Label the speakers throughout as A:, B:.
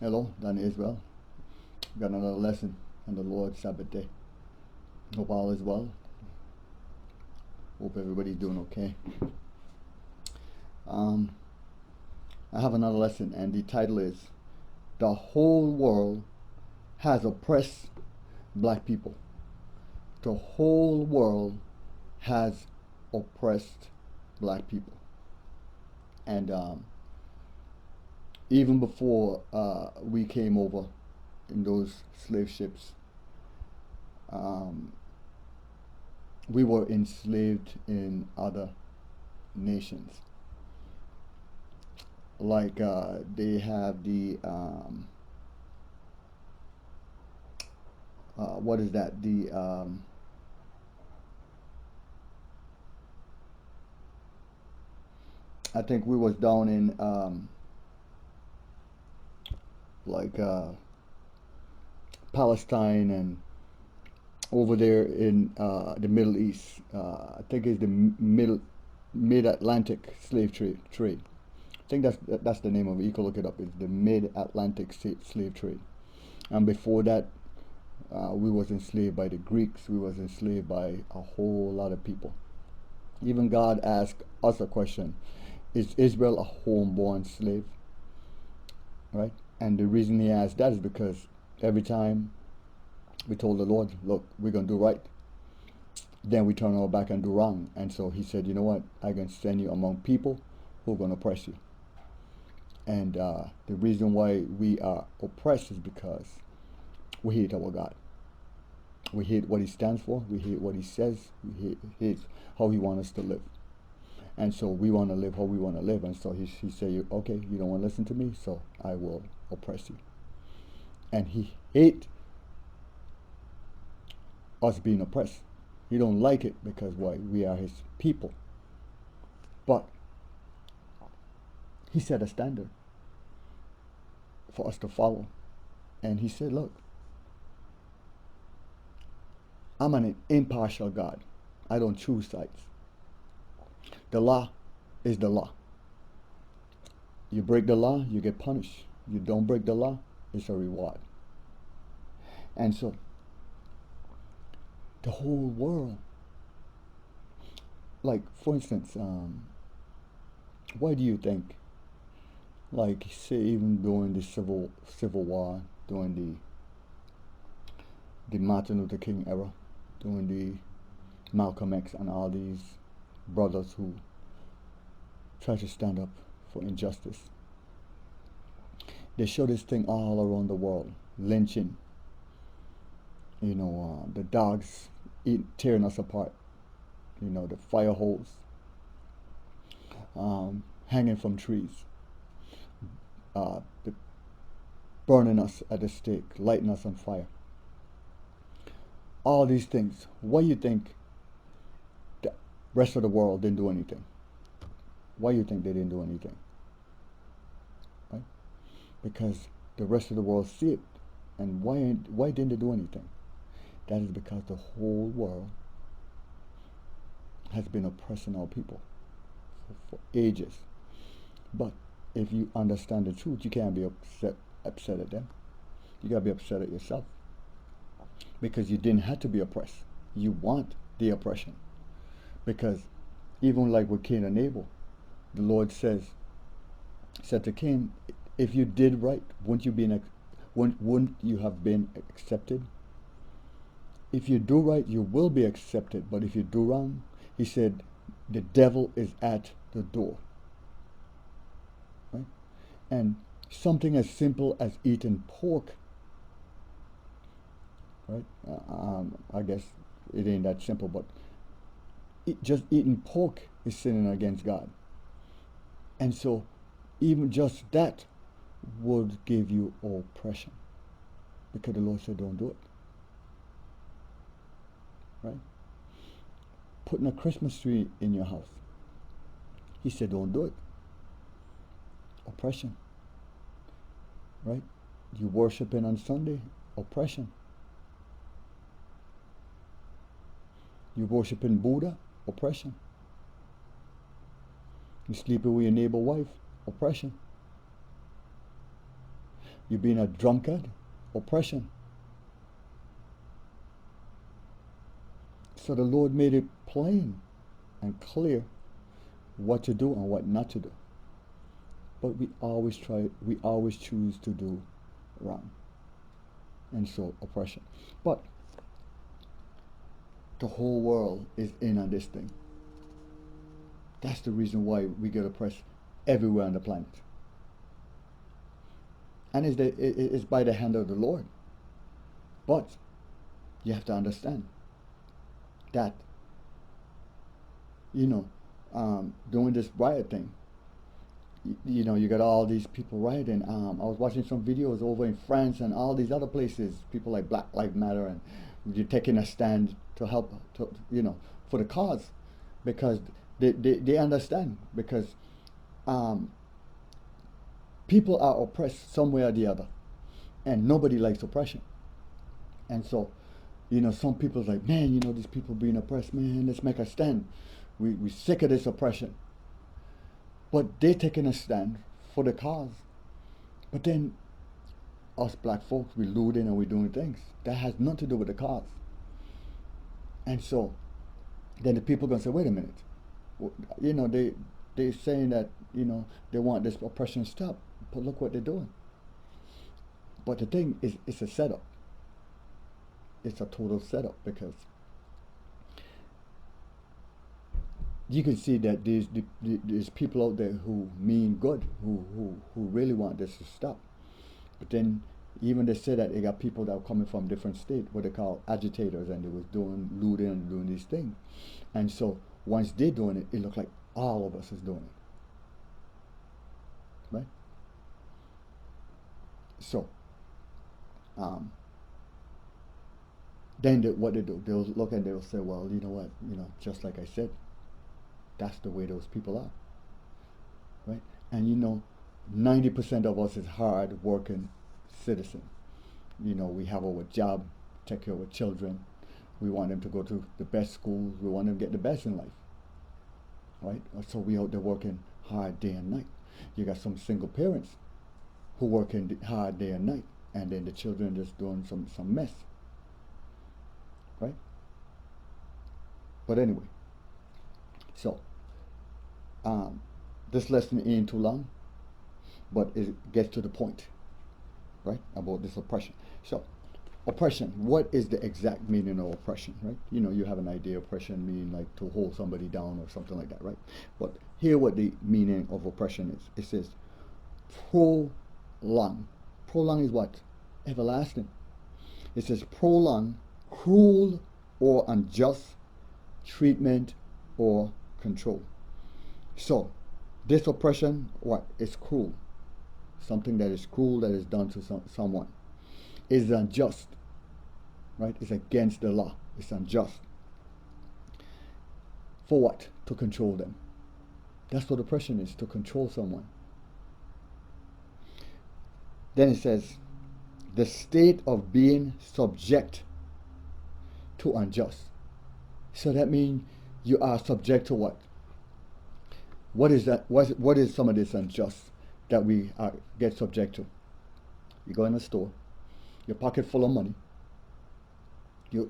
A: Hello, Dan Israel. Got another lesson on the Lord's Sabbath day. Hope all is well. Hope everybody's doing okay. I have another lesson, and the title is "The Whole World Has Oppressed Black People." The whole world has oppressed black people, and even before we came over in those slave ships, we were enslaved in other nations. Like they have the what is that? I think we was down in like Palestine and over there in the Middle East. I think it's the Mid-Atlantic slave trade. I think that's the name of it. You can look it up. It's the Mid-Atlantic slave trade. And before that, we was enslaved by the Greeks. We was enslaved by a whole lot of people. Even God asked us a question: is Israel a homeborn slave? Right? And the reason He asked that is because every time we told the Lord, "Look, we're gonna do right," then we turn our back and do wrong. And so He said, "You know what? I'm gonna send you among people who are gonna oppress you." And the reason why we are oppressed is because we hate our God. We hate what He stands for. We hate what He says. We hate how He wants us to live. And so we want to live how we want to live. And so he said, "Okay, you don't want to listen to me, so I will oppress you." And He hate us being oppressed. He don't like it because why? We are His people. But He set a standard for us to follow. And He said, "Look, I'm an impartial God. I don't choose sides. The law is the law. You break the law, you get punished. You don't break the law, it's a reward." And so, the whole world, like for instance, why do you think, like say even during the civil war, during the Martin Luther King era, during the Malcolm X and all these brothers who try to stand up for injustice, they show this thing all around the world: lynching, the dogs tearing us apart, the fire hose, hanging from trees, the burning us at the stake, lighting us on fire. All these things. Why you think the rest of the world didn't do anything? Why you think they didn't do anything? Right? Because the rest of the world see it. And why didn't they do anything? That is because the whole world has been oppressing our people for ages. But if you understand the truth, you can't be upset at them. You gotta be upset at yourself. Because you didn't have to be oppressed. You want the oppression. Because even like with Cain and Abel, the Lord said to Cain, if you did right, wouldn't you have been accepted? If you do right, you will be accepted. But if you do wrong, He said, the devil is at the door. Right? And something as simple as eating pork, right? I guess it ain't that simple, but just eating pork is sinning against God. And so even just that would give you oppression, because the Lord said don't do it. Right? Putting a Christmas tree in your house, He said don't do it. Oppression. Right? You worshiping on Sunday, oppression. You worshiping Buddha, oppression. You sleeping with your neighbor wife, oppression. You being a drunkard, oppression. So the Lord made it plain and clear what to do and what not to do. But we always choose to do wrong. And so oppression. But the whole world is in on this thing. That's the reason why we get oppressed everywhere on the planet. And it's by the hand of the Lord. But you have to understand that, doing this riot thing, you got all these people rioting. I was watching some videos over in France and all these other places, people like Black Lives Matter, and you're taking a stand to help, for the cause, because they understand, because people are oppressed some way or the other, and nobody likes oppression. And so, some people's like, man, these people being oppressed, man, let's make a stand. We sick of this oppression. But they're taking a stand for the cause. But then us black folks, we looting and we're doing things that has nothing to do with the cause. And so then the people gonna say, wait a minute, they're saying that they want this oppression stopped, but look what they're doing. But the thing is, it's a setup. It's a total setup, because you can see that there's people out there who mean good, who really want this to stop. But then even they say that they got people that are coming from different states, what they call agitators, and they was doing looting and doing these things. And so once they're doing it, it looked like all of us is doing it. Right? So then what they do, they'll look and they'll say, well, you know what, just like I said, that's the way those people are, right? And 90% of us is hard working citizen. We have our job, take care of our children. We want them to go to the best schools. We want them to get the best in life, right? So we out there working hard day and night. You got some single parents who working hard day and night, and then the children just doing some mess, right? But anyway, so this lesson ain't too long, but it gets to the point, right, about this oppression. So oppression, what is the exact meaning of oppression, right? You have an idea oppression mean like to hold somebody down or something like that, right? But here what the meaning of oppression is. It says prolong. Prolong is what? Everlasting. It says prolong cruel or unjust treatment or control. So this oppression, what? Is cruel. Something that is cruel that is done to someone. Is unjust, right? It's against the law. It's unjust. For what? To control them. That's what oppression is, to control someone. Then it says, the state of being subject to unjust. So that means you are subject to what? What is that? What is some of this unjust that we get subject to? You go in a store, your pocket full of money. You're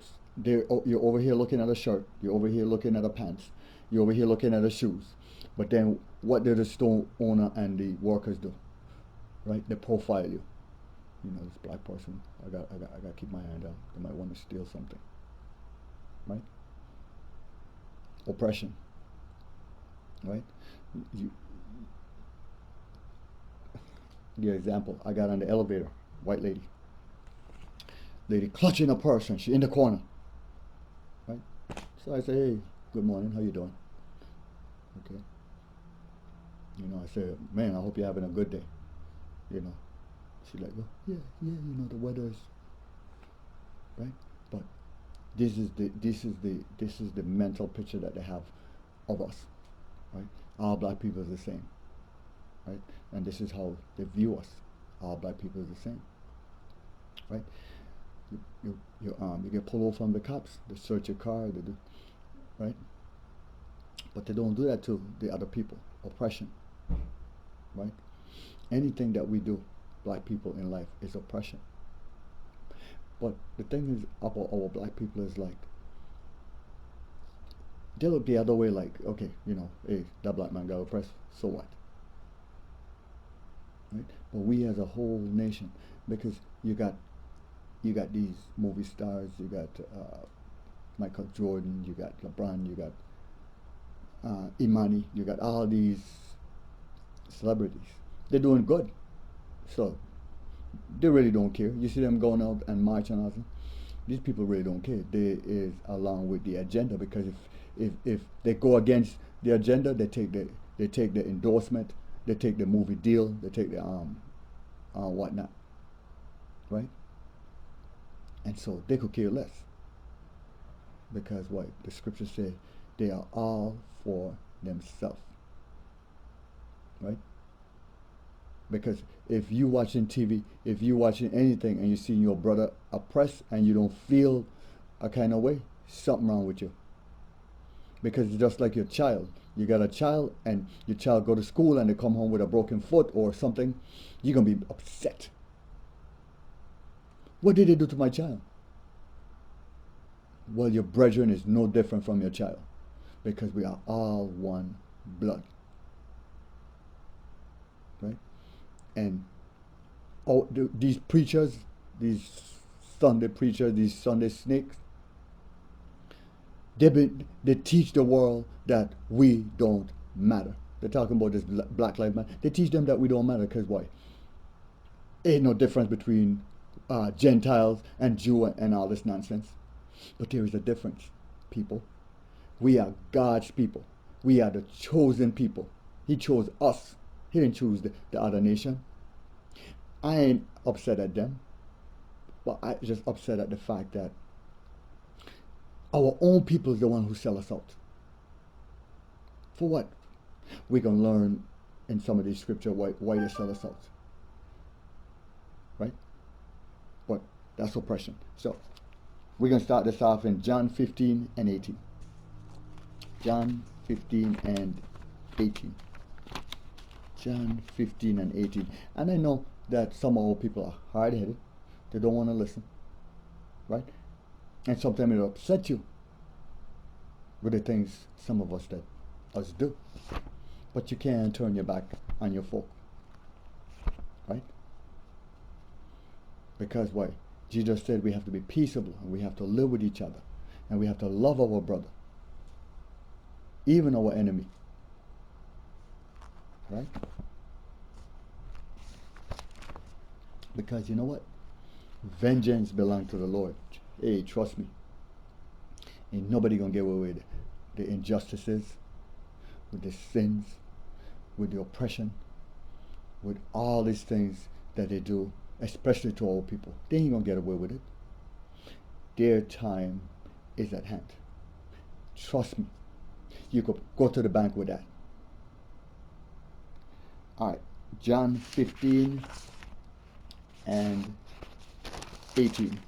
A: over here looking at a shirt. You're over here looking at a pants. You're over here looking at a shoes. But then what do the store owner and the workers do? Right? They profile you. This black person, I got to keep my hand out. They might want to steal something. Right? Oppression. Right? Give example. I got on the elevator, white lady clutching a purse, and she in the corner, right? So I say, hey, good morning, how you doing? Okay. I say, man, I hope you're having a good day. She's like, well, yeah, the weather is, right? But this is the mental picture that they have of us, right? All black people is the same, right? And this is how they view us. All black people is the same, right? You get pulled over from the cops. They search your car. They do, right? But they don't do that to the other people. Oppression, right? Anything that we do, black people in life is oppression. But the thing is about our black people is like, they look the other way like, okay, hey, that black man got oppressed, so what? Right? But we as a whole nation, because you got these movie stars, you got Michael Jordan, you got LeBron, you got Imani, you got all these celebrities. They're doing good, so they really don't care. You see them going out and marching and all that. These people really don't care. They is along with the agenda, because if they go against the agenda, they take the endorsement, they take the movie deal, they take the whatnot, right? And so they could care less, because what the scriptures say, they are all for themselves, right? Because if you watching TV, if you watching anything, and you see your brother oppressed and you don't feel a kind of way, something wrong with you. Because it's just like your child. You got a child, and your child go to school and they come home with a broken foot or something, you're going to be upset. What did they do to my child? Well, your brethren is no different from your child, because we are all one blood, right? And these preachers, these Sunday preachers, these Sunday snakes, they teach the world that we don't matter. They're talking about this Black Lives Matter. They teach them that we don't matter, because why? Ain't no difference between Gentiles and Jew and all this nonsense. But there is a difference, people. We are God's people. We are the chosen people. He chose us. He didn't choose the other nation. I ain't upset at them, but I just upset at the fact that our own people is the one who sell us out. For what? We can learn in some of these scripture why they sell us out, right? But that's oppression. So we're going to start this off in John 15 and 18. John 15 and 18. John 15 and 18. And I know that some of our people are hard-headed. They don't want to listen, right? And sometimes it'll upset you with the things some of us do. But you can't turn your back on your folk, right? Because why? Jesus said we have to be peaceable, and we have to live with each other, and we have to love our brother, even our enemy, right? Because you know what? Vengeance belongs to the Lord. Hey, trust me. Ain't nobody gonna get away with the injustices, with the sins, with the oppression, with all these things that they do, especially to our people. They ain't gonna get away with it. Their time is at hand. Trust me. You could go to the bank with that. All right, John 15 and 18.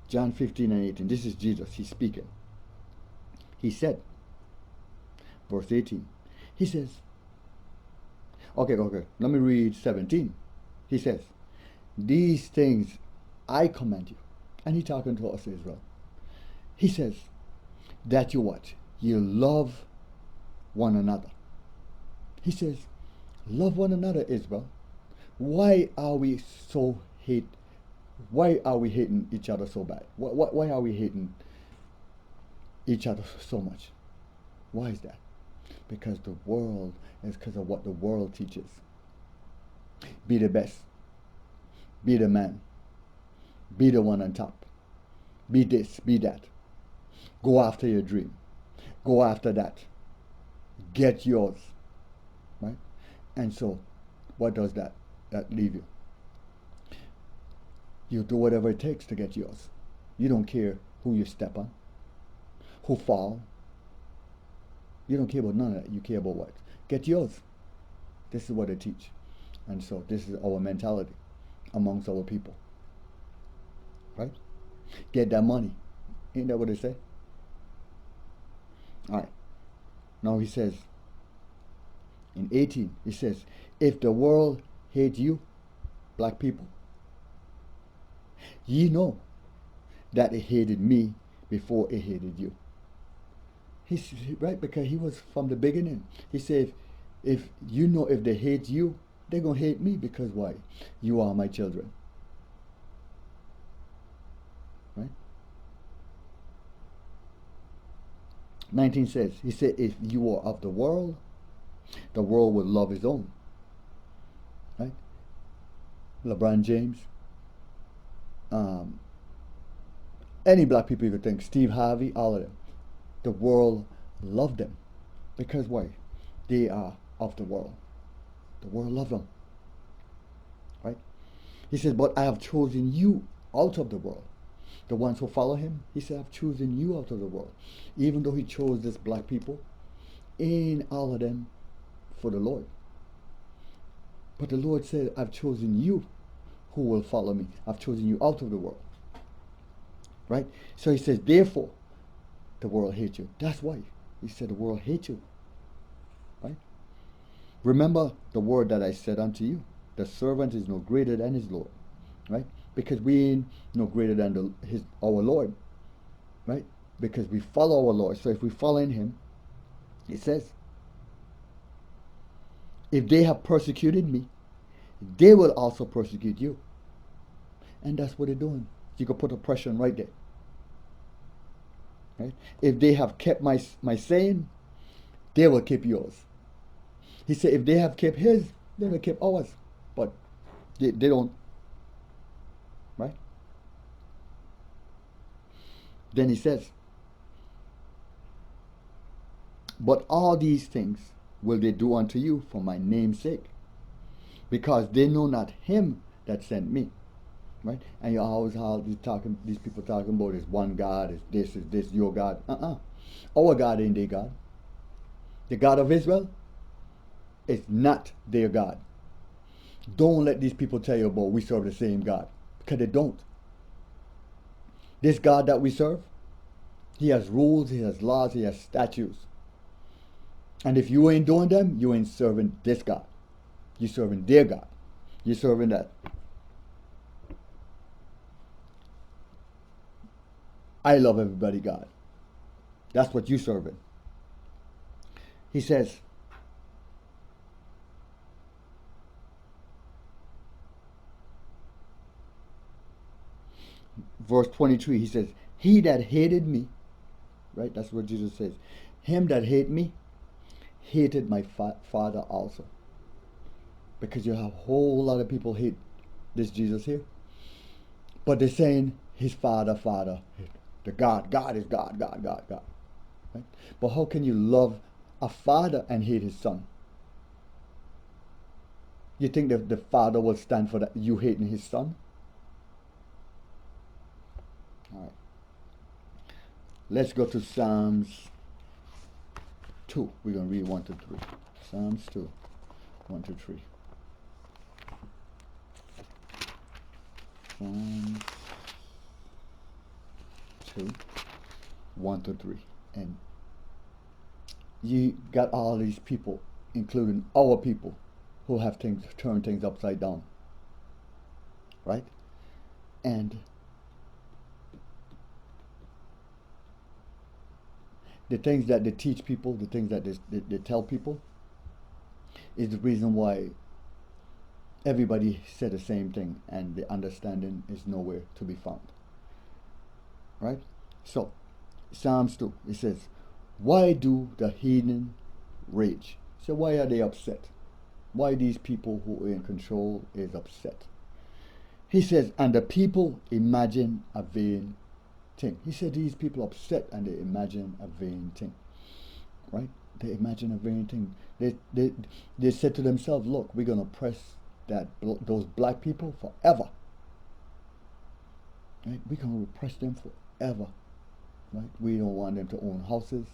A: John 15 and 18. This is Jesus. He's speaking. He said, verse 18. He says, okay. Let me read 17. He says, these things I command you. And he's talking to us, Israel. He says, that you what? You love one another. He says, love one another, Israel. Why are we so hate? Why are we hating each other so bad? Why are we hating each other so much? Why is that? Because the world is because of what the world teaches. Be the best. Be the man. Be the one on top. Be this, be that. Go after your dream. Go after that. Get yours. Right? And so, what does that leave you? You do whatever it takes to get yours. You don't care who you step on, who fall. You don't care about none of that. You care about what? Get yours. This is what they teach. And so this is our mentality amongst our people. Right? Get that money. Ain't that what they say? All right. Now he says, In 18, it says, if the world hates you, black people, ye know that it hated me before it hated you. He's right, because he was from the beginning. He said, if you know, if they hate you, they're going to hate me, because why? You are my children. Right? 19 says, he said, if you are of the world will love his own. Right? LeBron James, any black people you could think, Steve Harvey, all of them. The world loved them. Because why? They are of the world. The world loved them. Right? He says, but I have chosen you out of the world. The ones who follow him, he said, I've chosen you out of the world. Even though he chose this black people, in all of them for the Lord. But the Lord said, I've chosen you who will follow me. I've chosen you out of the world. Right? So he says, therefore, the world hates you. That's why. He said the world hates you. Right? Remember the word that I said unto you. The servant is no greater than his Lord. Right? Because we ain't no greater than our Lord. Right? Because we follow our Lord. So if we follow in him, it says, if they have persecuted me, they will also persecute you. And that's what they're doing. You can put oppression right there. Right? If they have kept my saying, they will keep yours. He said, if they have kept his, they will keep ours. But they don't. Right? Then he says, but all these things will they do unto you for my name's sake, because they know not him that sent me. Right? And you always have these people talking about is one God, is this, your God. Our God ain't their God. The God of Israel is not their God. Don't let these people tell you about we serve the same God, because they don't. This God that we serve, he has rules, he has laws, he has statutes. And if you ain't doing them, you ain't serving this God. You're serving their God. You're serving that I love everybody God. That's what you're serving. He says, verse 23, he says, he that hated me, right? That's what Jesus says. Him that hated me, hated my Father also. Because you have a whole lot of people hate this Jesus here. But they're saying his Father, the God is God. Right? But how can you love a father and hate his son? You think that the father will stand for that, you hating his son? All right. Let's go to Psalms 2. We're going to read 1 to 3. Psalms 2, 1 to 3. Psalms 2, 1 to 3. And you got all these people, including our people, who have turned things upside down. Right? And the things that they teach people, the things that they tell people, is the reason why everybody said the same thing and the understanding is nowhere to be found. Right? So, Psalms 2, it says, why do the heathen rage? So why are they upset? Why these people who are in control is upset? He says, and the people imagine a vain thing. He said these people upset and they imagine a vain thing. Right? They imagine a vain thing. They said to themselves, look, we're going to oppress those black people forever. Right? We're going to oppress them forever. Right? We don't want them to own houses.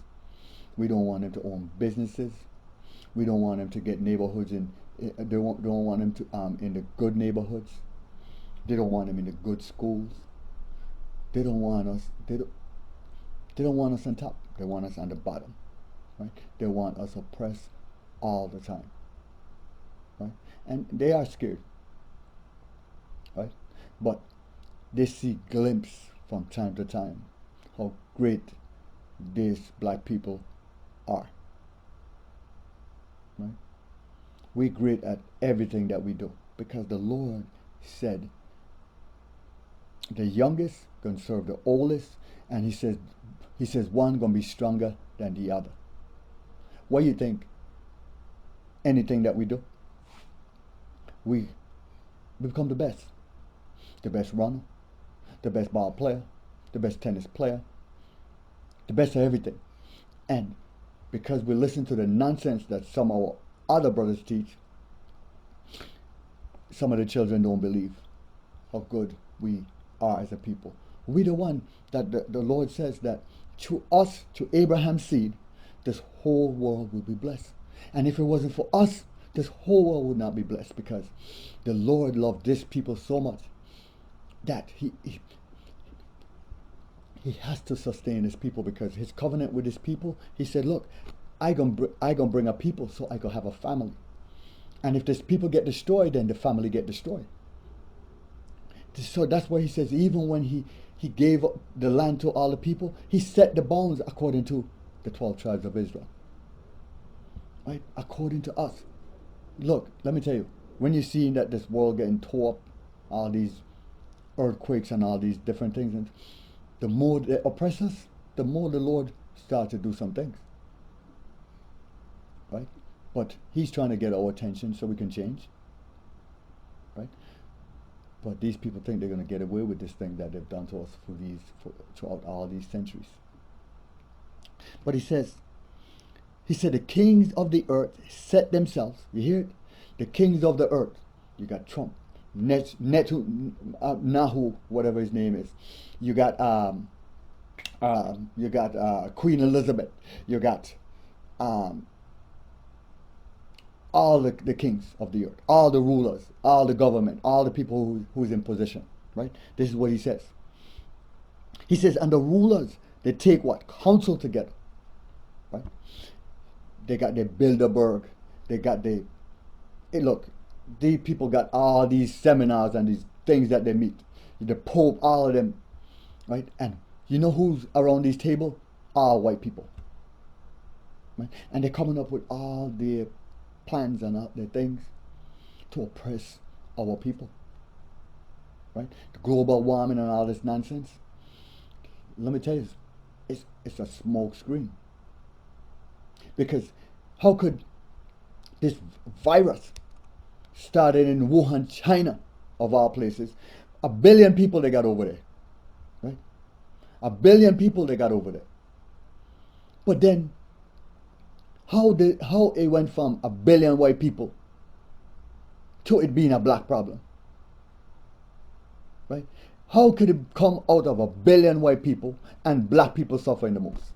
A: We don't want them to own businesses. We don't want them to get neighborhoods they don't want them to in the good neighborhoods. They don't want them in the good schools. They don't want us. They don't want us on top. They want us on the bottom. Right? They want us oppressed all the time, right? And they are scared, right? But they see glimpse from time to time how great these black people are, right? We're great at everything that we do because the Lord said the youngest gonna serve the oldest, and he says one gonna be stronger than the other. What do you think? Anything that we do, we become the best runner, the best ball player, the best tennis player, the best of everything. And because we listen to the nonsense that some of our other brothers teach, some of the children don't believe how good we are as a people. We the one that the Lord says that to us, to Abraham's seed, this whole world will be blessed. And if it wasn't for us, this whole world would not be blessed because the Lord loved this people so much that he has to sustain his people because his covenant with his people, he said, look, I gonna bring a people so I can have a family. And if this people get destroyed, then the family get destroyed. So that's why he says, even when he gave up the land to all the people, he set the bounds according to the 12 tribes of Israel. Right? According to us. Look, let me tell you, when you're seeing that this world getting tore up, all these earthquakes and all these different things, and the more they oppress us, the more the Lord starts to do some things. Right? But he's trying to get our attention so we can change. Right? But these people think they're going to get away with this thing that they've done to us throughout all these centuries. But he said, the kings of the earth set themselves. You hear it? The kings of the earth. You got Trump, Nahu, whatever his name is. You got Queen Elizabeth. You got all the kings of the earth, all the rulers, all the government, all the people who's in position, right? This is what he says. He says, and the rulers, they take what? Counsel together, right? They got their Bilderberg, they got look, these people got all these seminars and these things that they meet. The Pope, all of them, right? And you know who's around this table? All white people, right? And they're coming up with all their plans and all their things to oppress our people, right? The global warming and all this nonsense. Let me tell you, it's a smoke screen. Because how could this virus started in Wuhan, China, of all places? 1 billion people they got over there, right? 1 billion people they got over there. But then how it went from 1 billion white people to it being a black problem, right? How could it come out of 1 billion white people and black people suffering the most?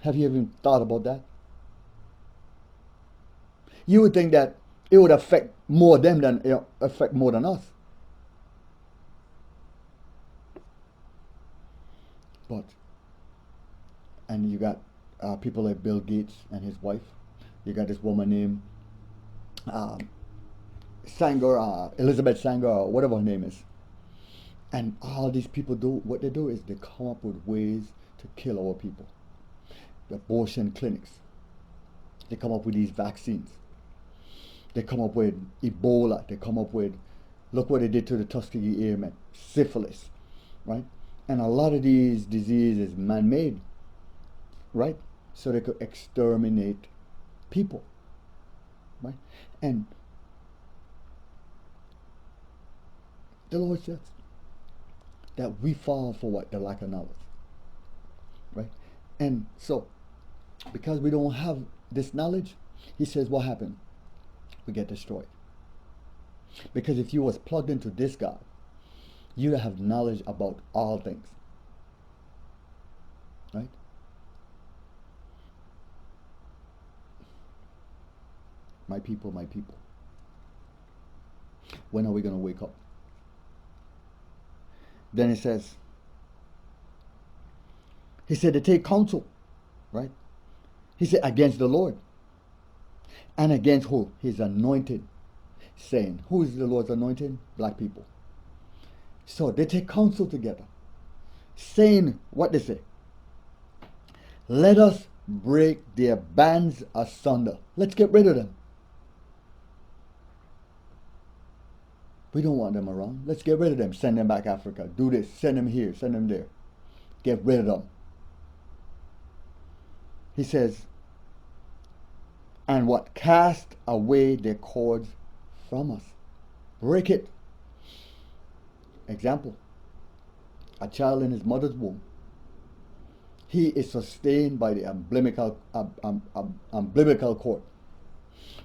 A: Have you ever thought about that? You would think that it would affect more them than affect more than us. But and you got people like Bill Gates and his wife. You got this woman named Sanger, Elizabeth Sanger, or whatever her name is. And all these people what they do is they come up with ways to kill our people. The abortion clinics. They come up with these vaccines. They come up with Ebola. They come up with, look what they did to the Tuskegee Airmen, syphilis, right? And a lot of these diseases man-made, right? So they could exterminate people, right? And the Lord says that we fall for what? The lack of knowledge, right? And so, because we don't have this knowledge, he says, what happened? We get destroyed. Because if you was plugged into this God, you have knowledge about all things, right? My people, when are we going to wake up? Then it says, he said to take counsel, right? He said, against the Lord. And against who? His anointed. Saying, who is the Lord's anointed? Black people. So they take counsel together. Saying what they say. Let us break their bands asunder. Let's get rid of them. We don't want them around. Let's get rid of them. Send them back Africa. Do this. Send them here. Send them there. Get rid of them. He says, and what? Cast away their cords from us. Break it. Example. A child in his mother's womb. He is sustained by the umbilical cord.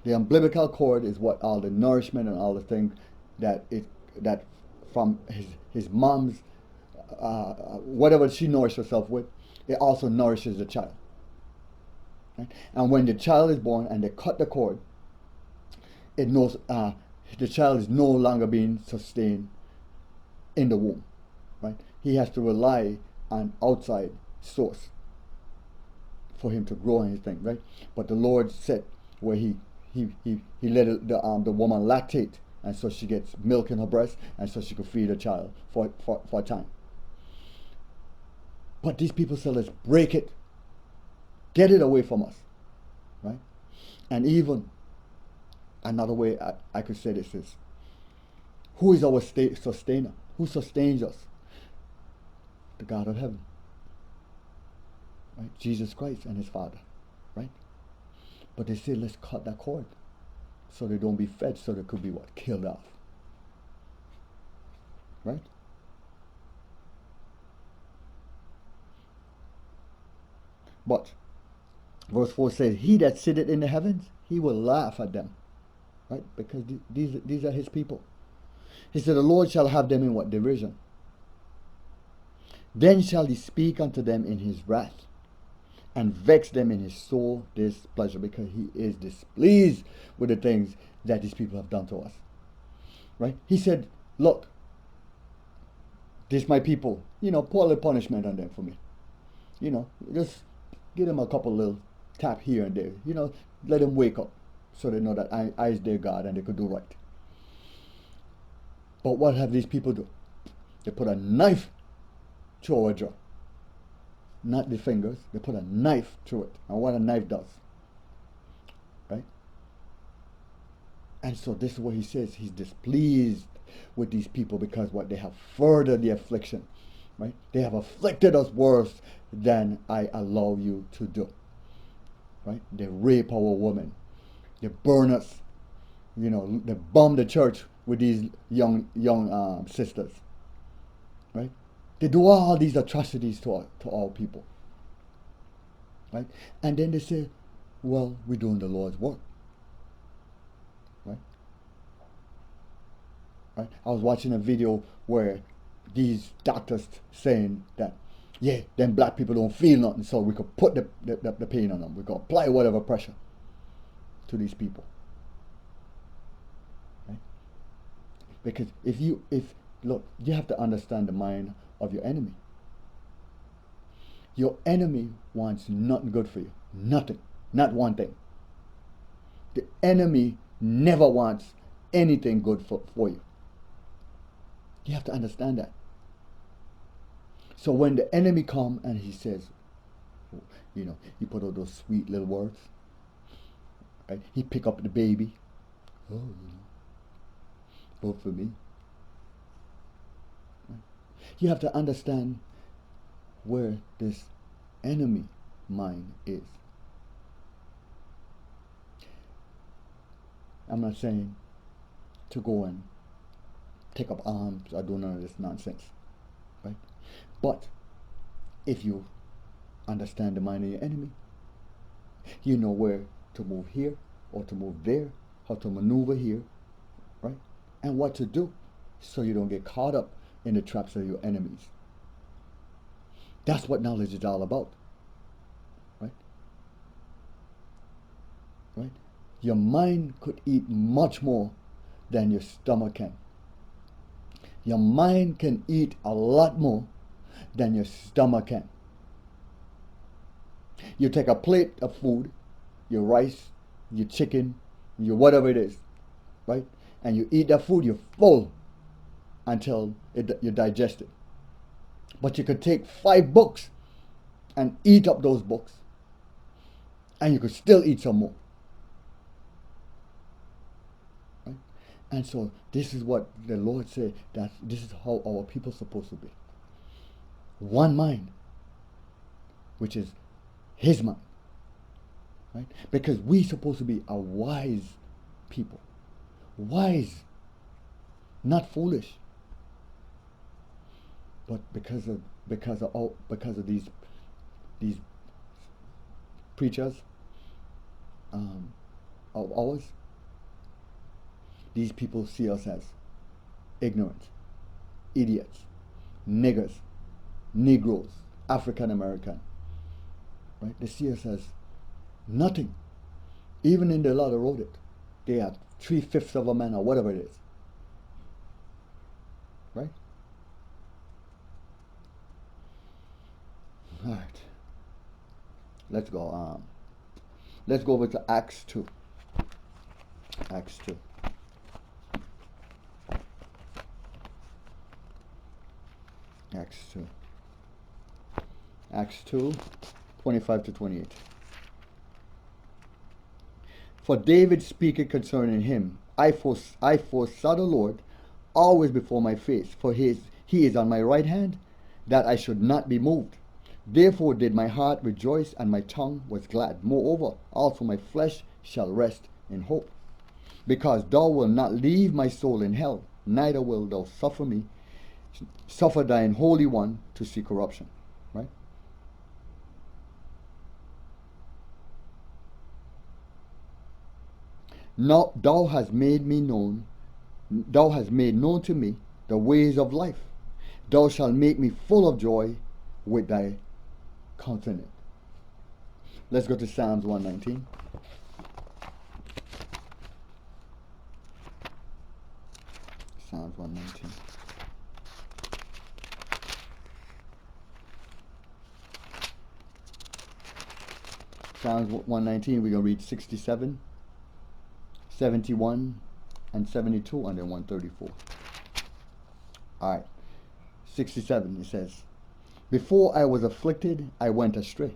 A: The umbilical cord is what all the nourishment and all the things that from his mom's whatever she nourished herself with, it also nourishes the child. Right? And when the child is born and they cut the cord, it knows the child is no longer being sustained in the womb. Right? He has to rely on outside source for him to grow in his thing, right? But the Lord said where he let the woman lactate, and so she gets milk in her breast, and so she could feed her child for a time. But these people say, let's break it, get it away from us, right? And even another way I could say this is, who is our sustainer? Who sustains us? The God of heaven. Right? Jesus Christ and his Father, right? But they say, let's cut that cord so they don't be fed, so they could be what? Killed off. Right? But verse 4 says, he that sitteth in the heavens, he will laugh at them. Right? Because these are his people. He said, the Lord shall have them in what? Derision. Then shall he speak unto them in his wrath, and vex them in his sore displeasure, because he is displeased with the things that these people have done to us. Right? He said, look, this my people, pour a little punishment on them for me. Just give them a couple little tap here and there. Let them wake up so they know that I is their God and they could do right. But what have these people do? They put a knife through our jaw. Not the fingers. They put a knife through it. And what a knife does. Right? And so this is what he says. He's displeased with these people because what? They have furthered the affliction. Right? They have afflicted us worse than I allow you to do. Right? They rape our women. They burn us. They bomb the church with these young sisters. Right? They do all these atrocities to all people. Right? And then they say, well, we're doing the Lord's work. Right? Right? I was watching a video where these doctors saying that, yeah, then black people don't feel nothing, so we could put the pain on them. We could apply whatever pressure to these people. Right? Because look, you have to understand the mind of your enemy. Your enemy wants nothing good for you. Nothing. Not one thing. The enemy never wants anything good for you. You have to understand that. So when the enemy come and he says, he put out those sweet little words, right? He pick up the baby. Oh, vote for me. You have to understand where this enemy mind is. I'm not saying to go and take up arms or do none of this nonsense, right? But if you understand the mind of your enemy, you know where to move here or to move there, how to maneuver here, right? And what to do so you don't get caught up in the traps of your enemies. That's what knowledge is all about. Right? Right? Your mind could eat much more than your stomach can. Your mind can eat a lot more than your stomach can. You take a plate of food, your rice, your chicken, your whatever it is, right? And you eat that food, you're full until you digest it. But you could take 5 books and eat up those books, and you could still eat some more. Right? And so this is what the Lord said, that this is how our people are supposed to be. One mind, which is his mind. Right? Because we're supposed to be a wise people. Wise, not foolish. But because of these preachers of ours, these people see us as ignorant, idiots, niggers, Negroes, African American. Right? They see us as nothing. Even in the law they wrote it. They are 3/5 of a man or whatever it is. Right? All right. Let's go. Let's go over to Acts 2. Acts 2. Acts 2. Acts 2, 25 to 28. For David speaketh concerning him, I foresaw the Lord always before my face, for he is on my right hand, that I should not be moved. Therefore did my heart rejoice, and my tongue was glad. Moreover, also my flesh shall rest in hope. Because thou wilt not leave my soul in hell, neither wilt thou suffer thine Holy One to see corruption. Right? Now thou hast made known to me the ways of life. Thou shalt make me full of joy with thy countenance. Let's go to Psalms 119. Psalms 119. Psalms 119, we're going to read 67, 71, and 72, and then 134. All right. 67, it says, Before I was afflicted, I went astray,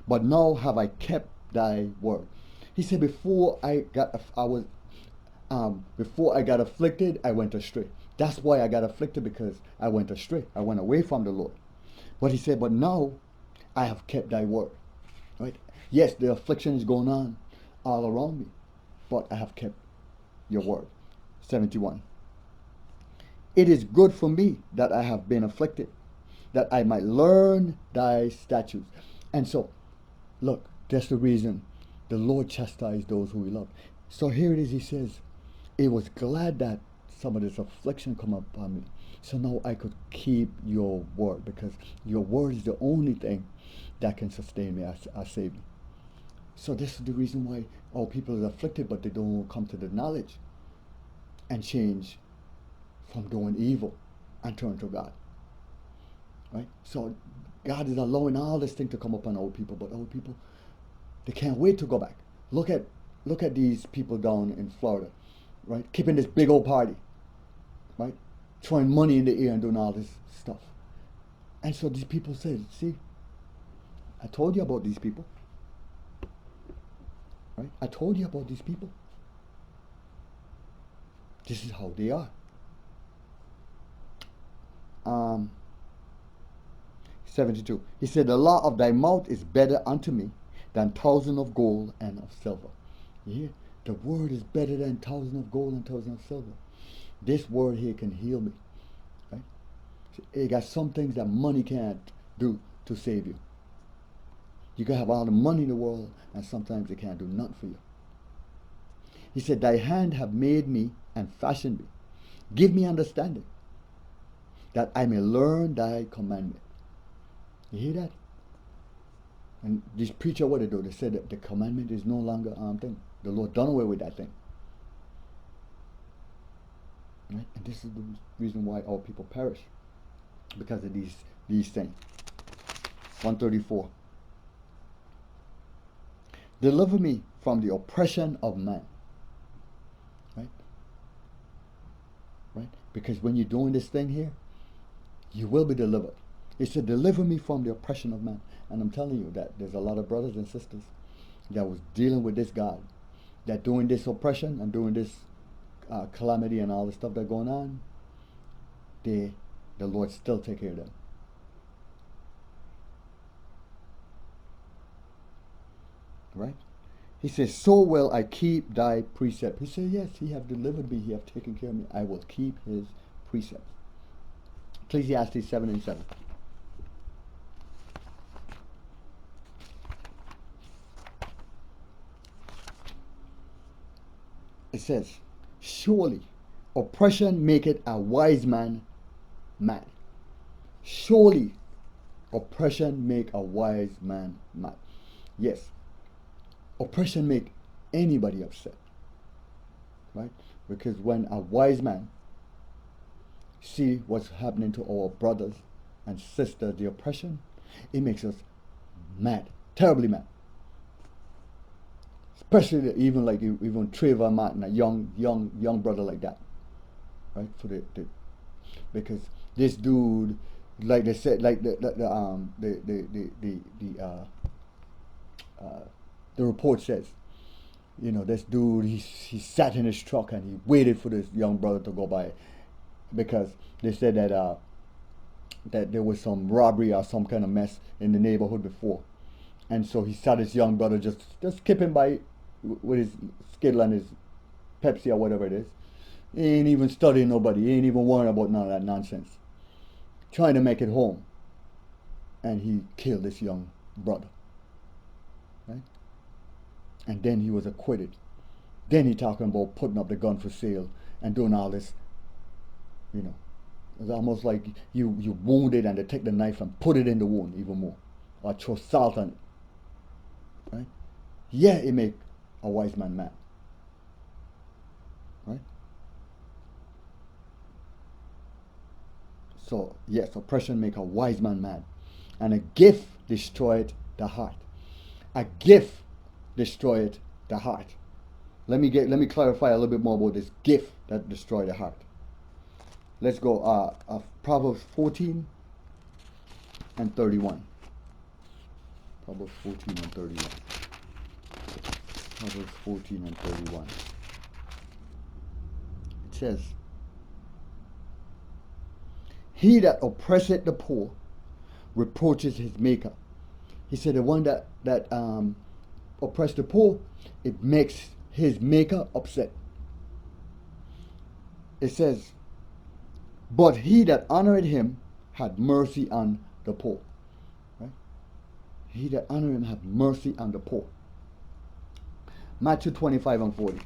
A: but now have I kept thy word. He said, before I got afflicted, I went astray. That's why I got afflicted, because I went astray. I went away from the Lord. But he said, but now I have kept thy word. Right? Yes, the affliction is going on all around me, but I have kept your word. 71. It is good for me that I have been afflicted, that I might learn thy statutes. And so, look, that's the reason the Lord chastised those who he loved. So here it is, he says, it was glad that some of this affliction come upon me, so now I could keep your word, because your word is the only thing that can sustain me as save me. So this is the reason why all people are afflicted, but they don't come to the knowledge and change from doing evil and turn to God. Right? So God is allowing all this thing to come upon our people, but our people, they can't wait to go back. Look at these people down in Florida, right? Keeping this big old party, right? Throwing money in the air and doing all this stuff. And so these people said, see, I told you about these people. Right? I told you about these people. This is how they are. 72. He said, the law of thy mouth is better unto me than 1,000 of gold and of silver. Yeah, the word is better than 1,000 of gold and 1,000 of silver. This word here can heal me. Right? It got some things that money can't do to save you. You can have all the money in the world, and sometimes it can't do nothing for you. He said, thy hand have made me and fashioned me. Give me understanding, that I may learn thy commandment. You hear that? And this preacher, what they do, they said that the commandment is no longer thing. The Lord done away with that thing. Right? And this is the reason why all people perish, because of these things. 134. Deliver me from the oppression of man. Right? Right? Because when you're doing this thing here, you will be delivered. It said, deliver me from the oppression of man. And I'm telling you that there's a lot of brothers and sisters that was dealing with this God, that doing this oppression and doing this calamity and all the stuff that's going on, the Lord still take care of them. Right? He says, so will I keep thy precept. He said, yes, he have delivered me. He have taken care of me. I will keep his precepts. Ecclesiastes 7:7. It says, surely oppression maketh a wise man mad. Surely oppression make a wise man mad. Yes, oppression make anybody upset, right? Because when a wise man see what's happening to our brothers and sisters, the oppression, it makes us mad, terribly mad. Especially even like even Trayvon Martin, a young brother like that, right? For because this dude, like they said, like the report says, you know, this dude, he sat in his truck and he waited for this young brother to go by, because they said that that there was some robbery or some kind of mess in the neighborhood before, and so he saw this young brother just skipping by with his Skittle and his Pepsi or whatever it is. He ain't even studying nobody. He ain't even worrying about none of that nonsense. Trying to make it home, and he killed this young brother. Right? And then he was acquitted. Then he talking about putting up the gun for sale and doing all this. You know, it's almost like you wounded and they take the knife and put it in the wound even more, or throw salt on it. Right? Yeah, it make a wise man mad. Right? So yes, oppression make a wise man mad, and a gift destroyed the heart. A gift destroyed the heart. Let me clarify a little bit more about this gift that destroyed the heart. Let's go Proverbs 14 and 31. Proverbs 14 and 31. Proverbs 14 and 31. It says, he that oppresseth the poor reproaches his maker. He said the one that oppressed the poor, it makes his maker upset. It says, but he that honored him had mercy on the poor. Right? He that honored him had mercy on the poor. Matthew 25 and 40.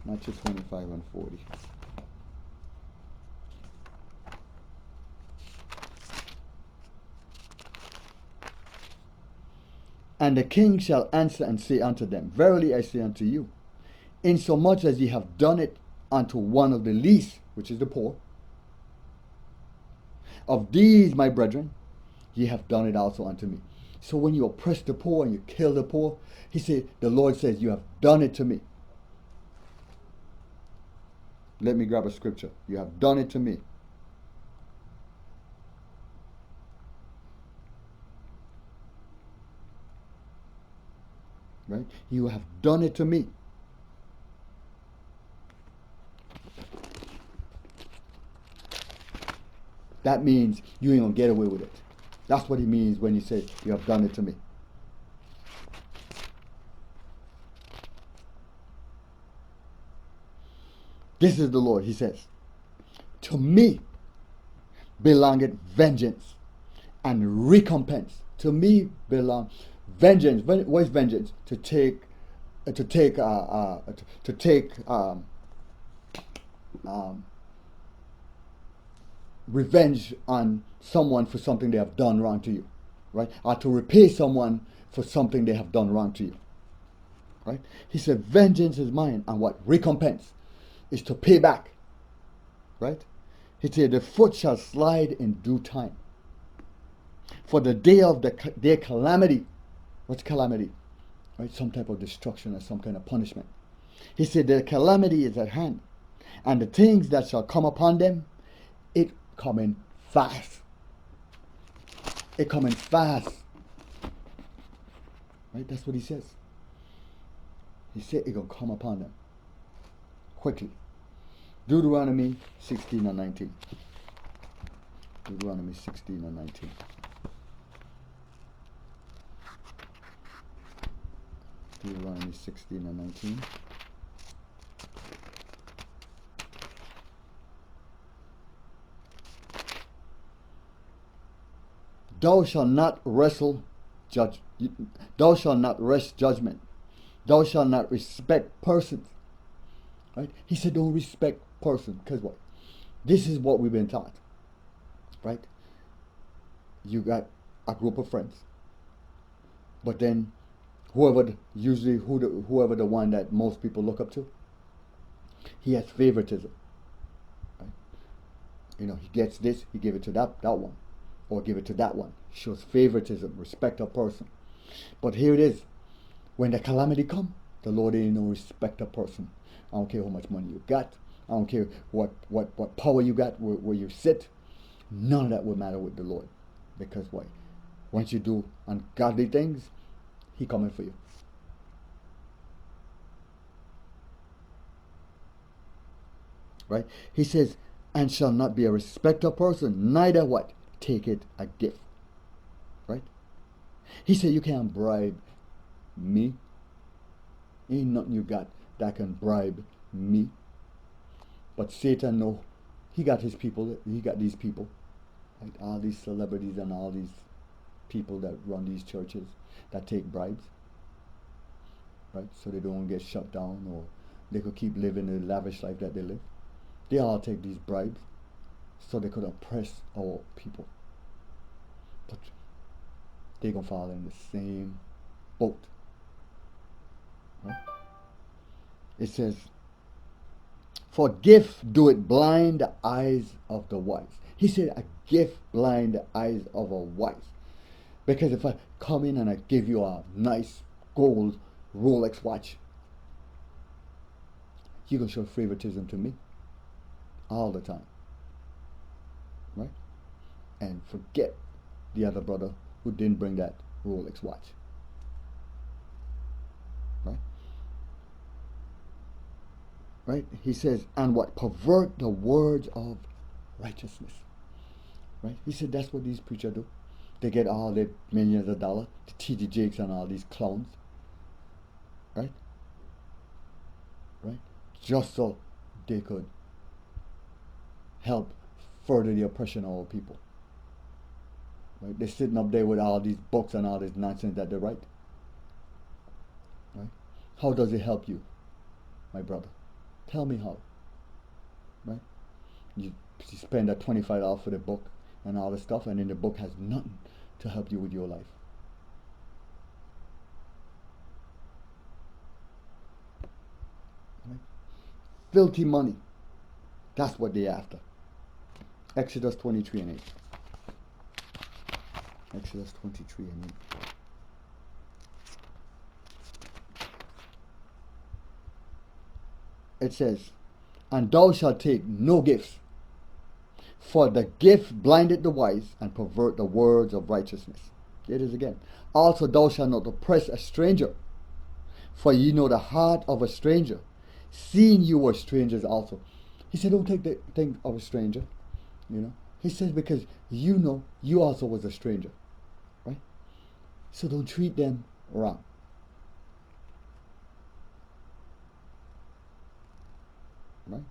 A: Matthew 25 and 40. And the king shall answer and say unto them, verily I say unto you, insomuch as ye have done it unto one of the least, which is the poor, of these my brethren, ye have done it also unto me. So when you oppress the poor and you kill the poor, he said, the Lord says, you have done it to me. Let me grab a scripture. You have done it to me. Right? You have done it to me. That means you ain't gonna get away with it. That's what he means when he says, you have done it to me. This is the Lord, he says. To me belongeth vengeance and recompense. To me belong vengeance. What is vengeance? To take revenge on someone for something they have done wrong to you, right? Or to repay someone for something they have done wrong to you, right? He said, vengeance is mine, and what? Recompense is to pay back, right? He said, the foot shall slide in due time. For the day of their calamity What's calamity? Right? Some type of destruction or some kind of punishment. He said the calamity is at hand, and the things that shall come upon them, it coming fast. It coming fast. Right? That's what he says. He said it gonna come upon them quickly. Deuteronomy 16 and 19. Deuteronomy 16 and 19. Deuteronomy 16 and 19. Thou shalt not wrestle judge. Thou shalt not wrest judgment. Thou shalt not respect persons. Right? He said don't respect persons. Because what? This is what we've been taught. Right? You got a group of friends. But then whoever the one that most people look up to, he has favoritism. Right? You know, he gets this, he give it to that one. Or give it to that one. Shows favoritism, respect a person. But here it is. When the calamity come, the Lord ain't no respect a person. I don't care how much money you got. I don't care what power you got, where you sit. None of that will matter with the Lord. Because why? Once you do ungodly things, he coming for you. Right? He says, and shall not be a respecter person, neither what? Take it a gift. Right? He said you can't bribe me. Ain't nothing you got that can bribe me. But Satan know he got his people, he got these people. Right? All these celebrities and all these people that run these churches that take bribes. Right? So they don't get shut down or they could keep living the lavish life that they live. They all take these bribes so they could oppress our people. But they're going to fall in the same boat. Right? It says, for gift do it blind the eyes of the wise. He said a gift blind the eyes of a wise. Because if I come in and I give you a nice gold Rolex watch, you're going to show favoritism to me all the time. Right? And forget the other brother who didn't bring that Rolex watch. Right? Right? He says, and what? Pervert the words of righteousness. Right? He said that's what these preachers do. They get all their millions of dollars, the T.D. Jakes and all these clowns. Right? Right? Just so they could help further the oppression of our people. Right? They're sitting up there with all these books and all this nonsense that they write. Right? How does it help you, my brother? Tell me how. Right? You spend that $25 for the book and all this stuff, and then the book has nothing to help you with your life. Right? Filthy money. That's what they're after. Exodus 23 and 8. Exodus 23 and 8. It says, and thou shalt take no gifts, for the gift blinded the wise and pervert the words of righteousness. Here it is again. Also thou shalt not oppress a stranger, for ye know the heart of a stranger, seeing you were strangers also. He said, don't take the thing of a stranger. You know. He says, because you know you also was a stranger. Right? So don't treat them wrong. Right?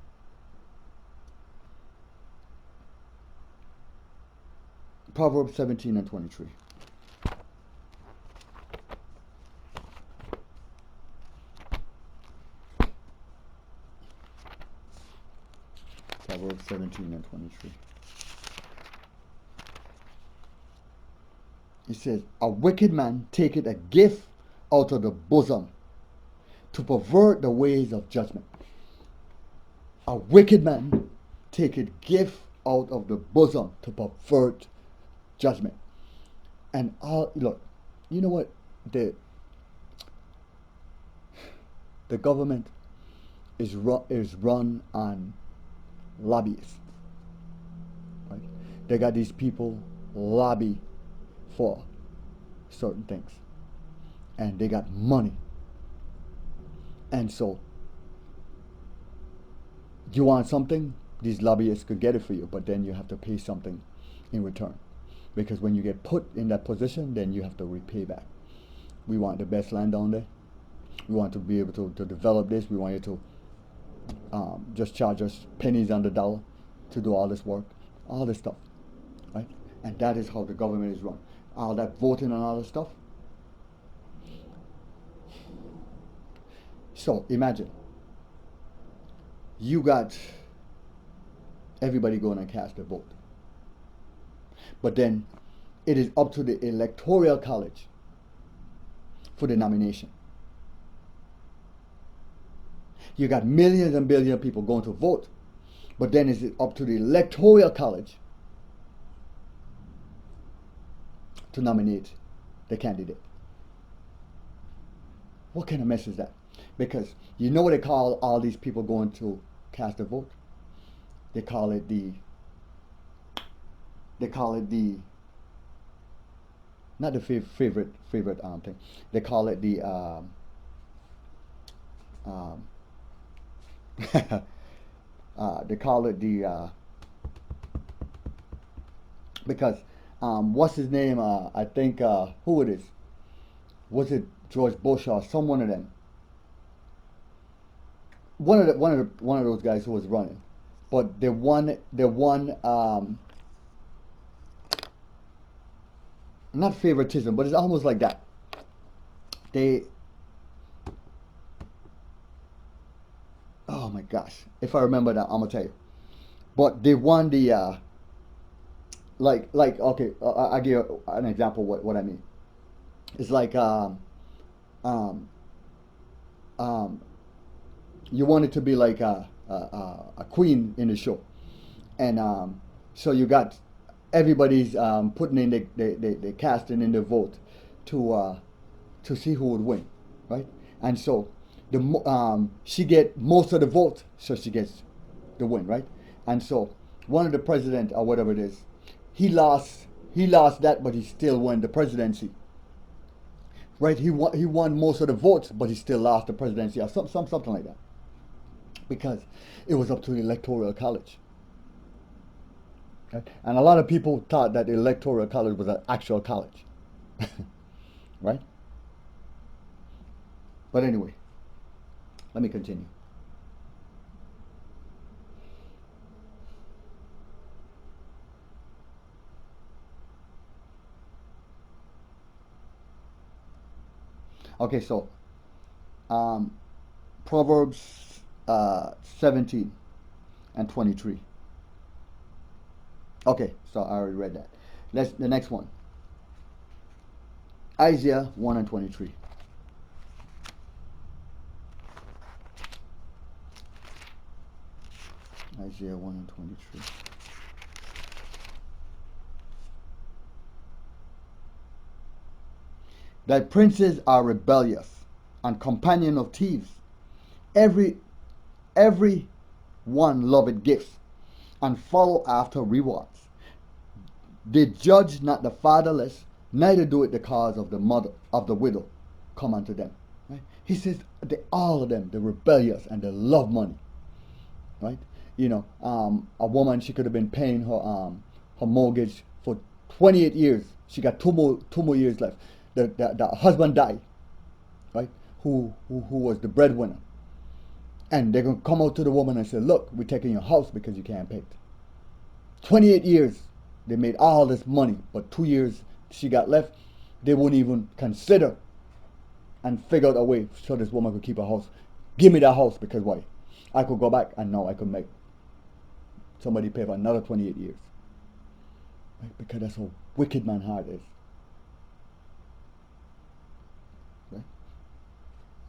A: Proverbs 17 and 23. Proverbs 17 and 23. It says, a wicked man taketh a gift out of the bosom to pervert the ways of judgment. A wicked man taketh gift out of the bosom to pervert judgment. And look, you know what? the government is run on lobbyists. Right? They got these people lobby for certain things, and they got money, and so you want something, these lobbyists could get it for you, but then you have to pay something in return, because when you get put in that position, then you have to repay back. We want the best land down there. We want to be able to develop this. We want you to just charge us pennies on the dollar to do all this work, all this stuff, right? And that is how the government is run. All that voting and all this stuff. So imagine you got everybody going to cast a vote, but then it is up to the electoral college for the nomination. You got millions and billions of people going to vote, but then it's up to the electoral college to nominate the candidate. What kind of mess is that? Because you know what they call all these people going to cast a vote? They call it the not the favorite thing. They call it the they call it the because what's his name? I think who it is? Was it George Bush or someone of them? One of those guys who was running, but they won not favoritism, but it's almost like that. Oh my gosh, if I remember that, I'm gonna tell you. But they won the okay, I give you an example what I mean. It's like um, you want it to be like a queen in the show, and so you got everybody's putting in the casting in the vote to see who would win, right? And so she get most of the vote, so she gets the win, right? And so one of the president or whatever it is, he lost that, but he still won the presidency, right? He won most of the votes, but he still lost the presidency or something like that, because it was up to the electoral college. Okay? And a lot of people thought that the electoral college was an actual college, right? But anyway, let me continue. Okay, so Proverbs 17 and 23. Okay, so I already read that. Let's the next one. Isaiah 1 and 23. Isaiah 1 and 23. Thy princes are rebellious and companion of thieves. Every one loveth gifts and follow after rewards. They judge not the fatherless, neither do it the cause of the mother of the widow come unto them. Right? He says all of them, they're rebellious and they love money. Right? You know, a woman, she could have been paying her mortgage for 28 years. She got two more years left. The husband died, right? Who was the breadwinner. And they're going to come out to the woman and say, look, we're taking your house because you can't pay it. 28 years, they made all this money, but 2 years she got left. They wouldn't even consider and figure out a way so this woman could keep her house. Give me that house, because why? I could go back and now I could make somebody pay for another 28 years. Right? Because that's how wicked man's heart is. Right?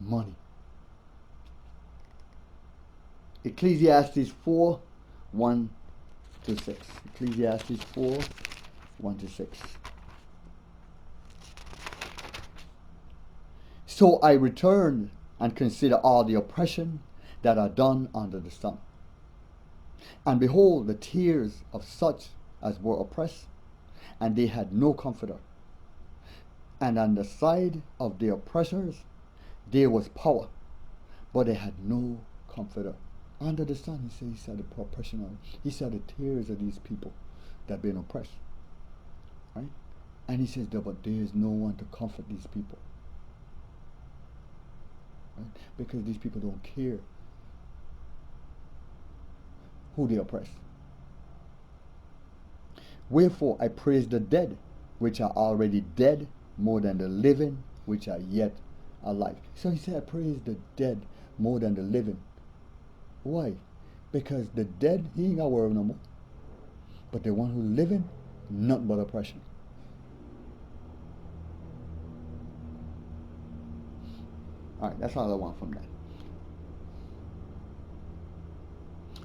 A: Money. Ecclesiastes 4, 1 to 6. Ecclesiastes 4, 1 to 6. So I returned and considered all the oppression that are done under the sun. And behold, the tears of such as were oppressed, and they had no comforter. And on the side of the oppressors there was power, but they had no comforter. Under the sun, he said the oppression of, he said the tears of these people that have been oppressed. Right? And he says, but there is no one to comfort these people. Right? Because these people don't care who they oppress. Wherefore I praise the dead, which are already dead, more than the living, which are yet alive. So he said, I praise the dead more than the living. Why? Because the dead, he ain't got worry no more. But the one who living, nothing but oppression. Alright, that's all I want from that.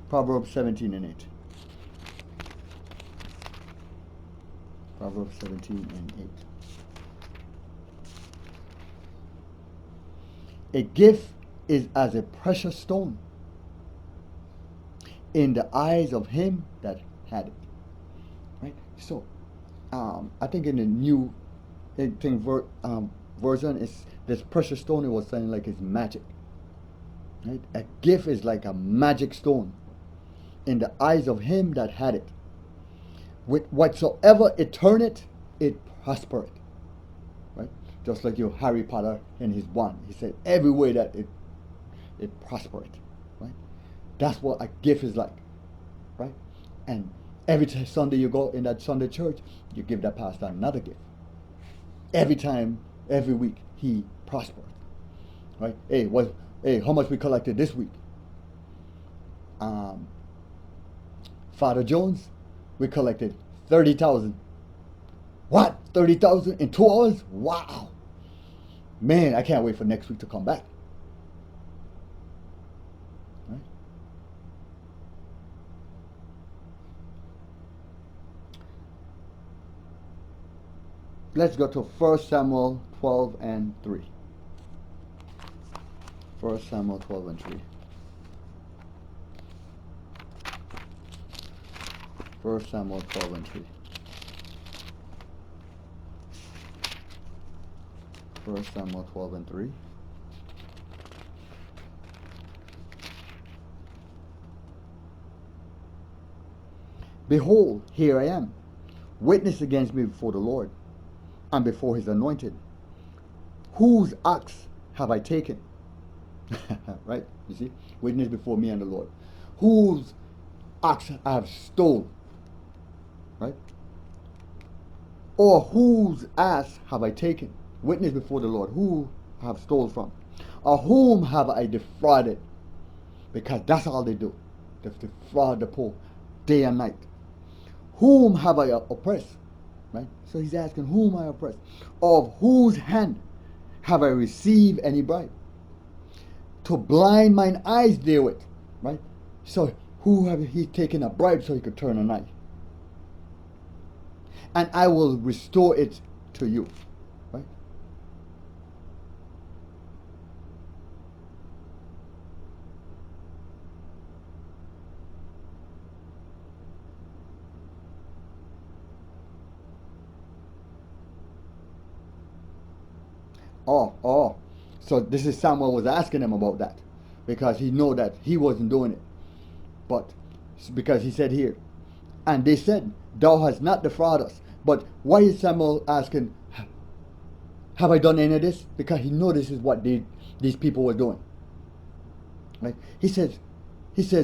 A: Proverbs 17 and 8. Proverbs 17 and 8. A gift is as a precious stone in the eyes of him that had it. Right? So, I think in the new version, it's this precious stone. It was saying like it's magic. Right? A gift is like a magic stone in the eyes of him that had it. With whatsoever it turneth, it prospereth. Right? Just like your Harry Potter and his wand. He said every way that it prospereth. Right? That's what a gift is like. Right? And every Sunday you go in that Sunday church, you give that pastor another gift. Every time, every week, he prospered. Right? Hey, how much we collected this week? Father Jones, we collected 30,000. What? 30,000 in 2 hours? Wow. Man, I can't wait for next week to come back. Right? Let's go to 1 Samuel 12 and 3. 1 Samuel 12 and 3. 1 Samuel 12 and 3. 1 Samuel 12 and 3. Behold, here I am, witness against me before the Lord, and before his anointed. Whose ox have I taken? Right? You see? Witness before me and the Lord. Whose ox I have stolen? Right? Or whose ass have I taken? Witness before the Lord. Who I have stolen from? Or whom have I defrauded? Because that's all they do. They defraud the poor day and night. Whom have I oppressed? Right? So he's asking, whom I oppressed? Of whose hand have I received any bribe? To blind mine eyes therewith. Right? So who have he taken a bribe so he could turn an eye? And I will restore it to you. Right? Oh. So this is Samuel was asking him about that. Because he know that he wasn't doing it. But because he said here, and they said, thou hast not defrauded us. But why is Samuel asking, have I done any of this? Because he knows this is what these people were doing. Right? He says,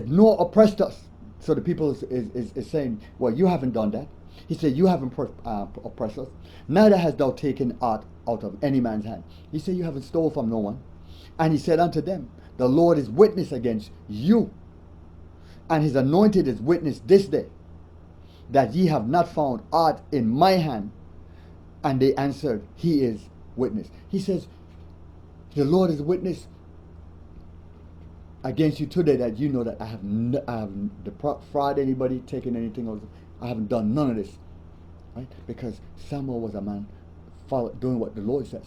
A: nor oppressed us. So the people is saying, well, you haven't done that. He said, you haven't oppressed us. Neither hast thou taken aught out of any man's hand. He said, you haven't stolen from no one. And he said unto them, the Lord is witness against you, and his anointed is witness this day, that ye have not found aught in my hand. And they answered, he is witness. He says, the Lord is witness against you today that you know that I haven't defrauded anybody, taken anything else. I haven't done none of this. Right? Because Samuel was a man doing what the Lord says.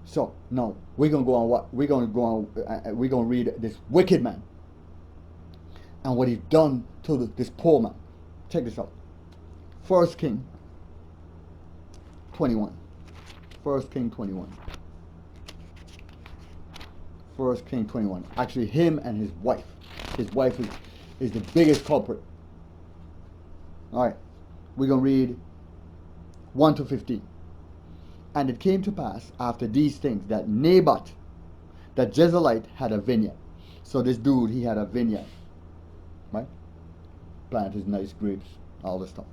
A: So now we're gonna go on what we're gonna go on. We're gonna read this wicked man and what he's done to this poor man. Check this out. First King 21. First King 21. First King 21. Actually, him and his wife. His wife is the biggest culprit. All right, we're gonna read 1 to 15. And it came to pass after these things that Naboth, the Jezreelite, had a vineyard. So this dude, he had a vineyard, right? Planted his nice grapes, all this stuff,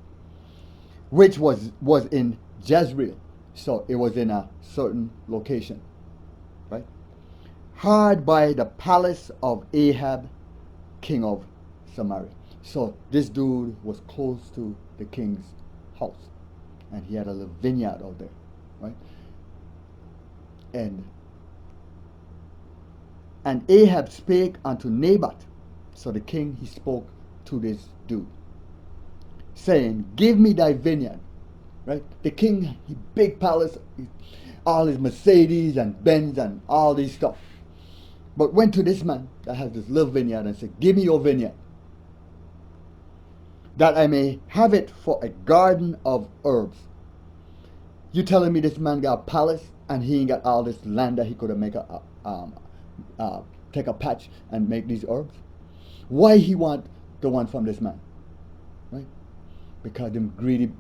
A: which was in Jezreel. So it was in a certain location, right? Hard by the palace of Ahab, king of Samaria. So this dude was close to the king's house, and he had a little vineyard out there, right? And Ahab spake unto Naboth. So the king, he spoke to this dude, saying, give me thy vineyard, right? The king, he big palace, all his Mercedes and Benz and all these stuff. But went to this man that has this little vineyard and said, give me your vineyard, that I may have it for a garden of herbs. You telling me this man got a palace and he ain't got all this land that he could have make take a patch and make these herbs? Why he want the one from this man? Right? Because them greedy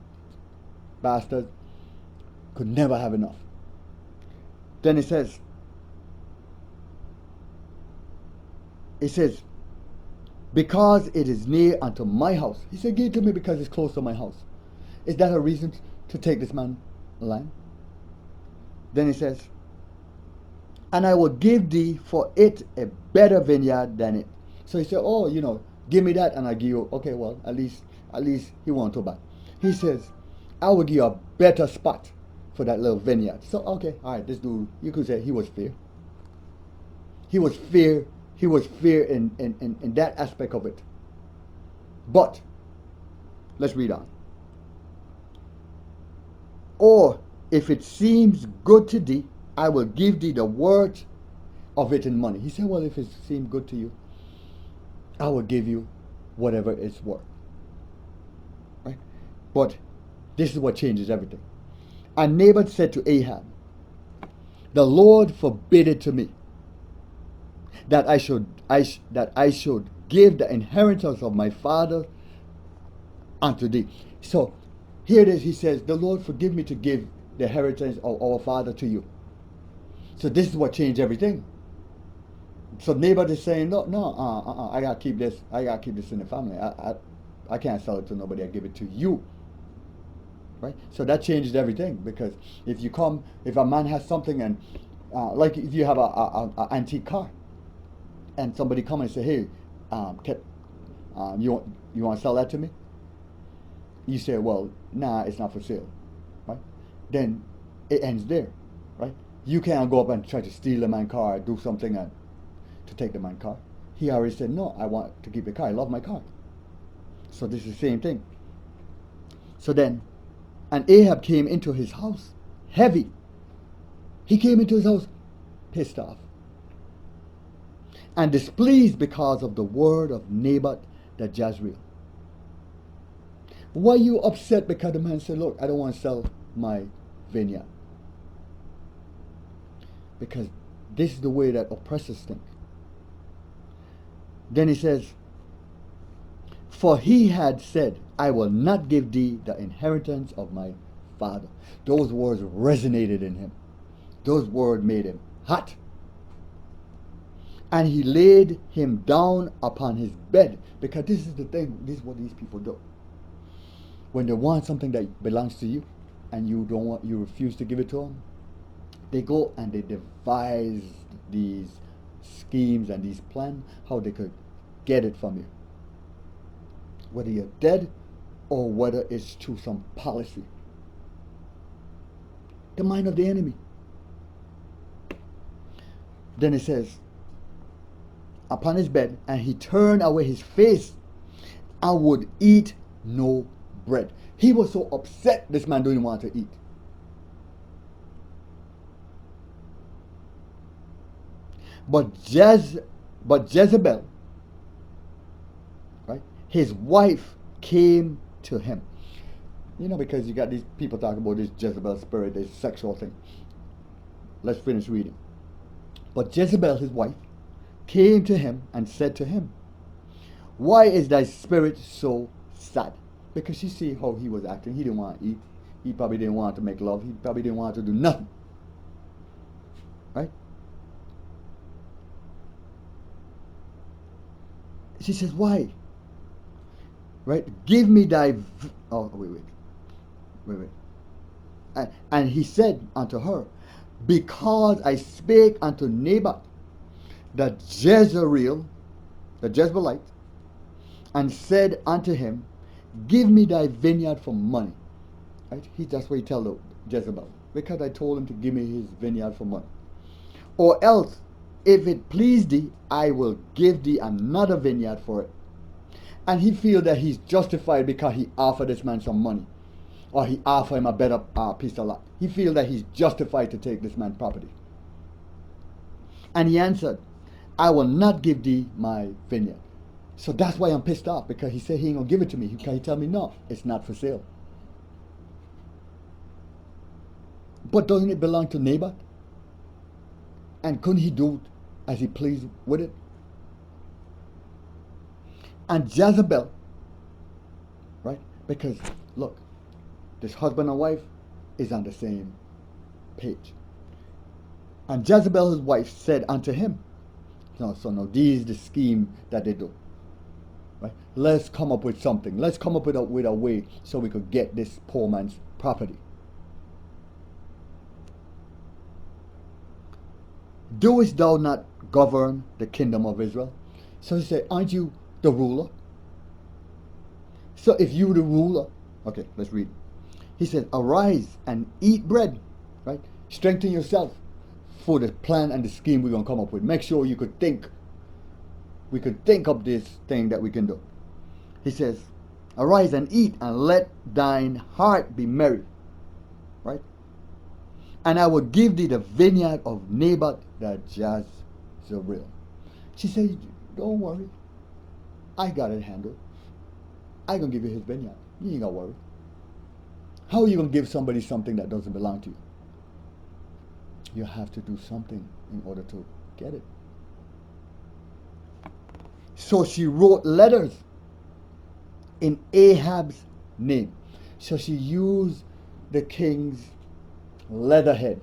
A: bastards could never have enough. Then it says, because it is near unto my house. He said, give it to me because it's close to my house. Is that a reason to take this man land? Then he says, and I will give thee for it a better vineyard than it. So he said, oh, give me that and I'll give you, okay, well, at least he won't too bad. He says, I will give you a better spot for that little vineyard. So, okay, all right, this dude, you could say he was fair. He was fair in that aspect of it. But, let's read on. Or, if it seems good to thee, I will give thee the worth of it in money. He said, well, if it seems good to you, I will give you whatever it's worth. Right? But this is what changes everything. And Naboth said to Ahab, the Lord forbid it to me, that I should give the inheritance of my father unto thee. So here it is, he says, the Lord forgive me to give the inheritance of our father to you. So this is what changed everything. So Naboth is saying, no, I gotta keep this. I gotta keep this in the family. I can't sell it to nobody. I give it to you. Right? So that changed everything, because if a man has something and like if you have a antique car, and somebody come and say, hey, you want to sell that to me? You say, well, nah, it's not for sale, right? Then it ends there, right? You can't go up and try to steal the man's car, do something to take the man's car. He already said, no, I want to keep the car. I love my car. So this is the same thing. So then, and Ahab came into his house heavy. He came into his house pissed off and displeased because of the word of Naboth the Jezreel. Why are you upset? Because the man said, look, I don't want to sell my vineyard. Because this is the way that oppressors think. Then he says, for he had said, I will not give thee the inheritance of my father. Those words resonated in him. Those words made him hot. And he laid him down upon his bed. Because this is the thing, this is what these people do. When they want something that belongs to you, and you refuse to give it to them, they go and they devise these schemes and these plans how they could get it from you. Whether you're dead or whether it's through some policy. The mind of the enemy. Then it says, upon his bed, and he turned away his face and would eat no bread. He was so upset this man didn't want to eat. But Jez, but Jezebel, right? His wife came to him. You know, because you got these people talking about this Jezebel spirit, this sexual thing. Let's finish reading. But Jezebel, his wife, came to him and said to him, "Why is thy spirit so sad?" Because she see how he was acting. He didn't want to eat. He probably didn't want to make love. He probably didn't want to do nothing. Right? She says, "Why?" Right? "Give me thy..." Oh, wait. And he said unto her, "Because I spake unto Naboth the Jezreelite, and said unto him, Give me thy vineyard for money." Right? That's what he tell the Jezebel. "Because I told him to give me his vineyard for money. Or else, if it please thee, I will give thee another vineyard for it." And he feel that he's justified because he offered this man some money, or he offered him a better piece of land. He feel that he's justified to take this man's property. And he answered, "I will not give thee my vineyard." So that's why I'm pissed off, because he said he ain't gonna give it to me. He tell me, "No, it's not for sale." But doesn't it belong to Naboth? And couldn't he do as he pleased with it? And Jezebel, right? Because look, this husband and wife is on the same page. And Jezebel, his wife, said unto him, so now this is the scheme that they do. Right? Let's come up with something. Let's come up with a way so we could get this poor man's property. "Doest thou not govern the kingdom of Israel?" So he said, "Aren't you the ruler? So if you the ruler..." Okay, let's read. He said, "Arise and eat bread." Right? Strengthen yourself for the plan and the scheme we're going to come up with. Make sure we could think of this thing that we can do. He says, "Arise and eat, and let thine heart be merry." Right? "And I will give thee the vineyard of Naboth the Jezreel." She said, "Don't worry. I got it handled. I gonna give you his vineyard. You ain't gotta worry." How are you gonna give somebody something that doesn't belong to you? You have to do something in order to get it. So she wrote letters in Ahab's name. So she used the king's letterhead.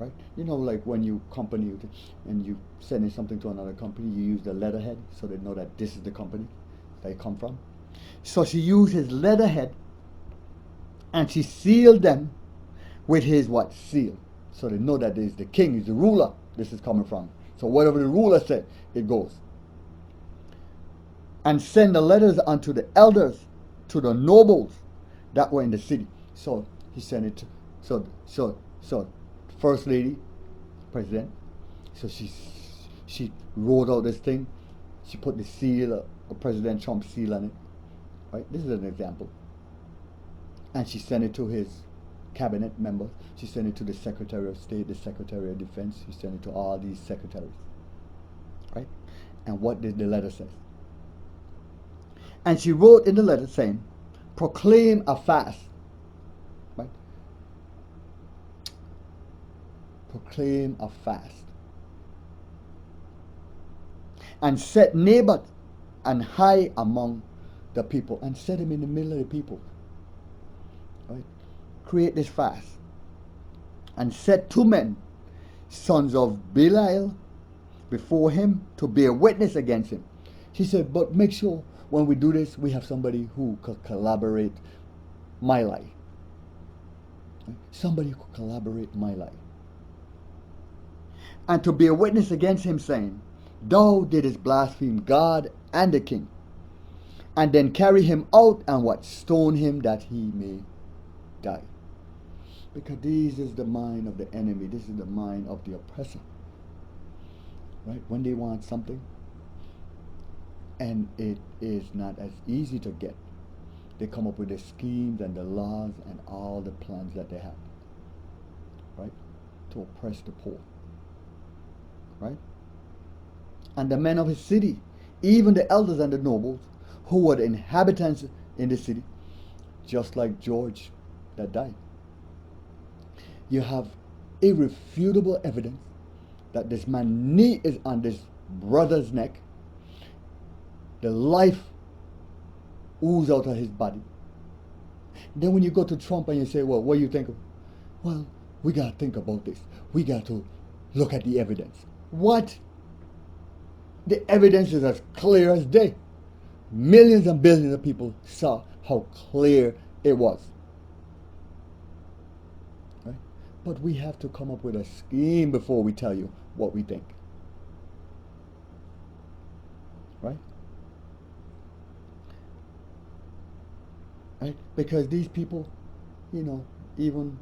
A: Right? You know, like when you company and you sending something to another company, you use the letterhead so they know that this is the company they come from. So she used his letterhead, and she sealed them with his what? Seal. So they know that is the king, is the ruler this is coming from. So whatever the ruler said, it goes. "And send the letters unto the elders, to the nobles that were in the city." So he sent it to, so first lady, president. So she wrote out this thing. She put the seal of President Trump's seal on it. Right? This is an example. And she sent it to his cabinet members. She sent it to the Secretary of State, the Secretary of Defense. She sent it to all these secretaries. Right? And what did the letter say? And she wrote in the letter saying, "Proclaim a fast." Right? Proclaim a fast. "And set Naboth and high among the people." And set him in the middle of the people. Right? Create this fast. "And set 2 men, sons of Belial, before him to bear witness against him." She said, "But make sure when we do this, we have somebody who could collaborate my lie." Right? Somebody who could collaborate my lie. "And to bear witness against him, saying, Thou didst blaspheme God and the king. And then carry him out and what? Stone him that he may die." Because this is the mind of the enemy. This is the mind of the oppressor. Right? When they want something, and it is not as easy to get, they come up with the schemes and the laws and all the plans that they have. Right? To oppress the poor. Right? and the men of his city, even the elders and the nobles, who were the inhabitants in the city, just like George that died. You have irrefutable evidence that this man's knee is on this brother's neck. The life oozes out of his body. Then when you go to Trump and you say, well, what do you think of? Well, we got to think about this. We got to look at the evidence. What? The evidence is as clear as day. Millions and billions of people saw how clear it was. Right? But we have to come up with a scheme before we tell you what we think. Right? Right? Because these people, even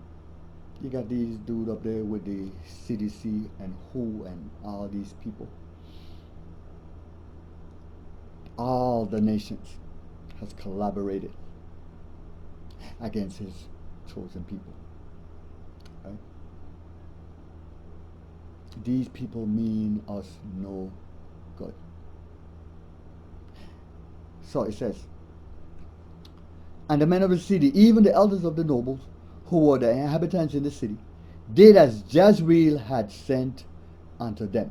A: you got these dude up there with the CDC and WHO and all these people. All the nations has collaborated against his chosen people. Right? These people mean us no good. So it says, and the men of the city, even the elders of the nobles, who were the inhabitants in the city, did as Jezreel had sent unto them.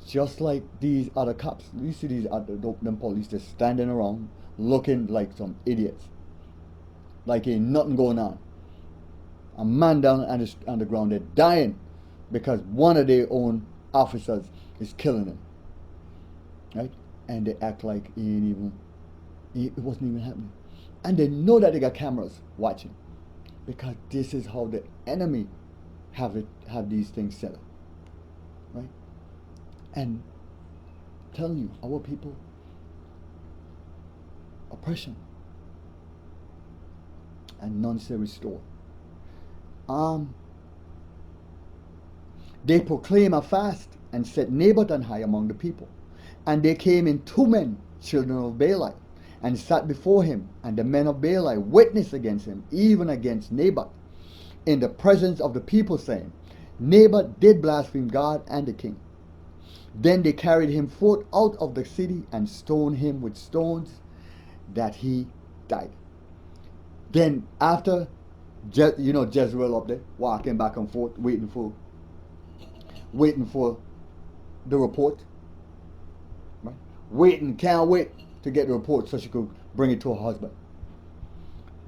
A: Just like these other cops. You see these other them police just standing around looking like some idiots. Like ain't nothing going on. A man down on the ground, they're dying because one of their own officers is killing them. Right? And they act like it wasn't even happening. And they know that they got cameras watching. Because this is how the enemy have these things set up. Right? And I'm telling you, our people, oppression, and none shall restore. They proclaim a fast and set Naboth on high among the people. And there came in 2 men, children of Baali, and sat before him, and the men of Baali witnessed against him, even against Naboth, in the presence of the people, saying, Naboth did blaspheme God and the king. Then they carried him forth out of the city and stoned him with stones, that he died. Then after, Jezreel up there, walking back and forth, waiting for the report. Right? Can't wait to get the report so she could bring it to her husband.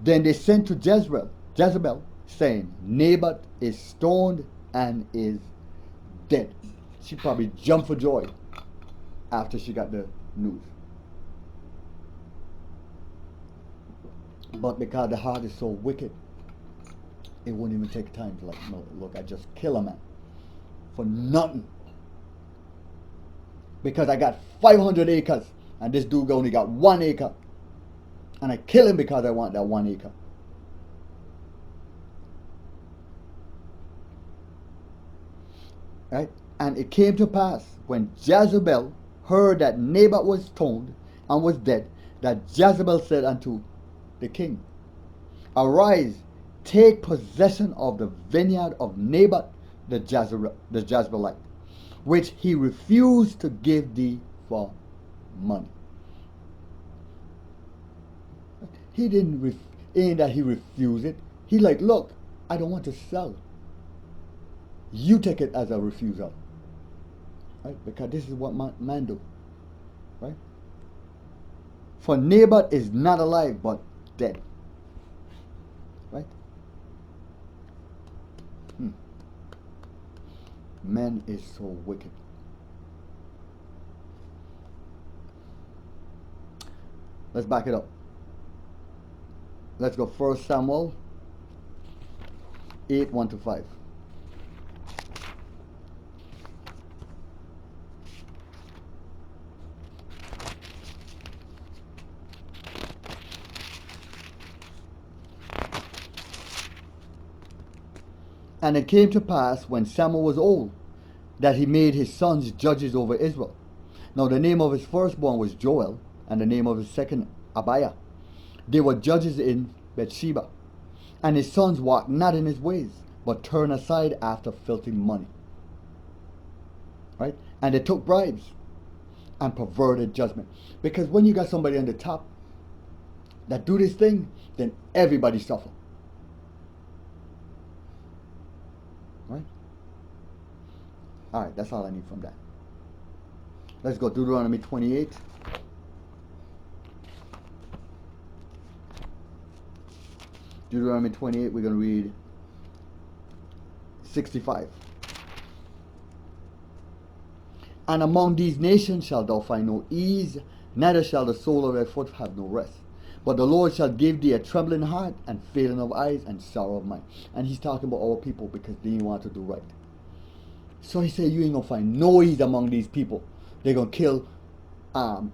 A: Then they sent to Jezebel, saying, Naboth is stoned and is dead. She probably jumped for joy after she got the news. But because the heart is so wicked, it won't even take time to no, look, I just kill a man for nothing. Because I got 500 acres and this dude only got 1 acre. And I kill him because I want that 1 acre. Right? And it came to pass, when Jezebel heard that Naboth was stoned and was dead, that Jezebel said unto the king, Arise, take possession of the vineyard of Naboth the Jezreelite, which he refused to give thee for money. He ain't that he refused it. He like, look, I don't want to sell. You take it as a refusal. Right? Because this is what man do. Right? For Naboth is not alive, but dead. Right? Man is so wicked. Let's back it up. Let's go 1 Samuel 8, 1-5. And it came to pass, when Samuel was old, that he made his sons judges over Israel. Now the name of his firstborn was Joel, and the name of his second Abiah. They were judges in Beersheba. And his sons walked not in his ways, but turned aside after filthy money. Right? And they took bribes, and perverted judgment. Because when you got somebody on the top that do this thing, then everybody suffer. Right? All right, that's all I need from that. Let's go Deuteronomy 28. Deuteronomy 28, we're going to read 65. And among these nations shalt thou find no ease, neither shall the sole of thy foot have no rest. But the Lord shall give thee a trembling heart, and failing of eyes, and sorrow of mind. And he's talking about our people because they didn't want to do right. So he said, you ain't going to find no ease among these people. They're going to kill the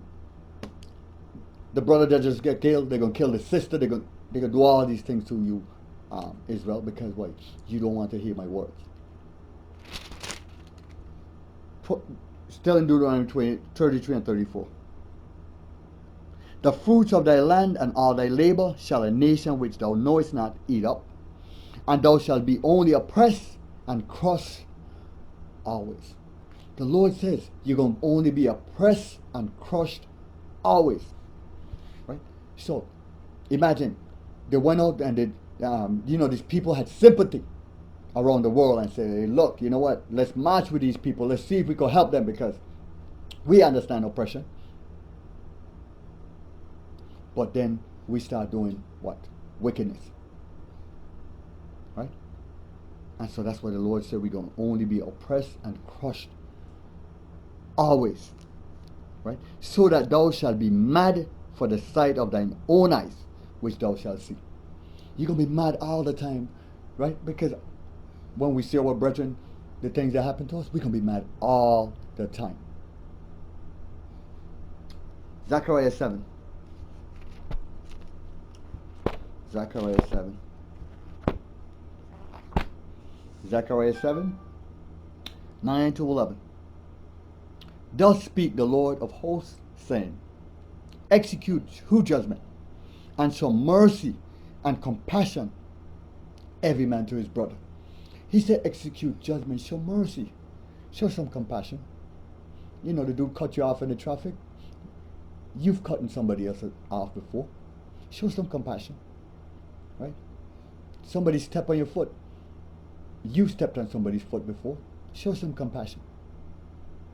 A: brother that just get killed. They're going to kill the sister. They're going to do all these things to you, Israel, because why? You don't want to hear my words. Still in Deuteronomy 33 and 34. The fruits of thy land and all thy labor shall a nation which thou knowest not eat up, and thou shalt be only oppressed and crushed always. The Lord says you're going to only be oppressed and crushed always. Right? So, imagine they went out and these people had sympathy around the world and said, hey, look, you know what? Let's march with these people. Let's see if we can help them because we understand oppression. But then we start doing what? Wickedness. Right? And so that's why the Lord said we're going to only be oppressed and crushed always. Right? So that thou shalt be mad for the sight of thine own eyes, which thou shalt see. You're going to be mad all the time. Right? Because when we see our brethren, the things that happen to us, we're going to be mad all the time. Zechariah 7. Zechariah 7. Zechariah 7, 9 to 11. Thus speak the Lord of hosts, saying, execute true judgment, and show mercy and compassion, every man to his brother. He said, execute judgment, show mercy, show some compassion. You know, the dude cut you off in the traffic. You've cut somebody else off before. Show some compassion. Right? Somebody stepped on your foot. You stepped on somebody's foot before. Show some compassion.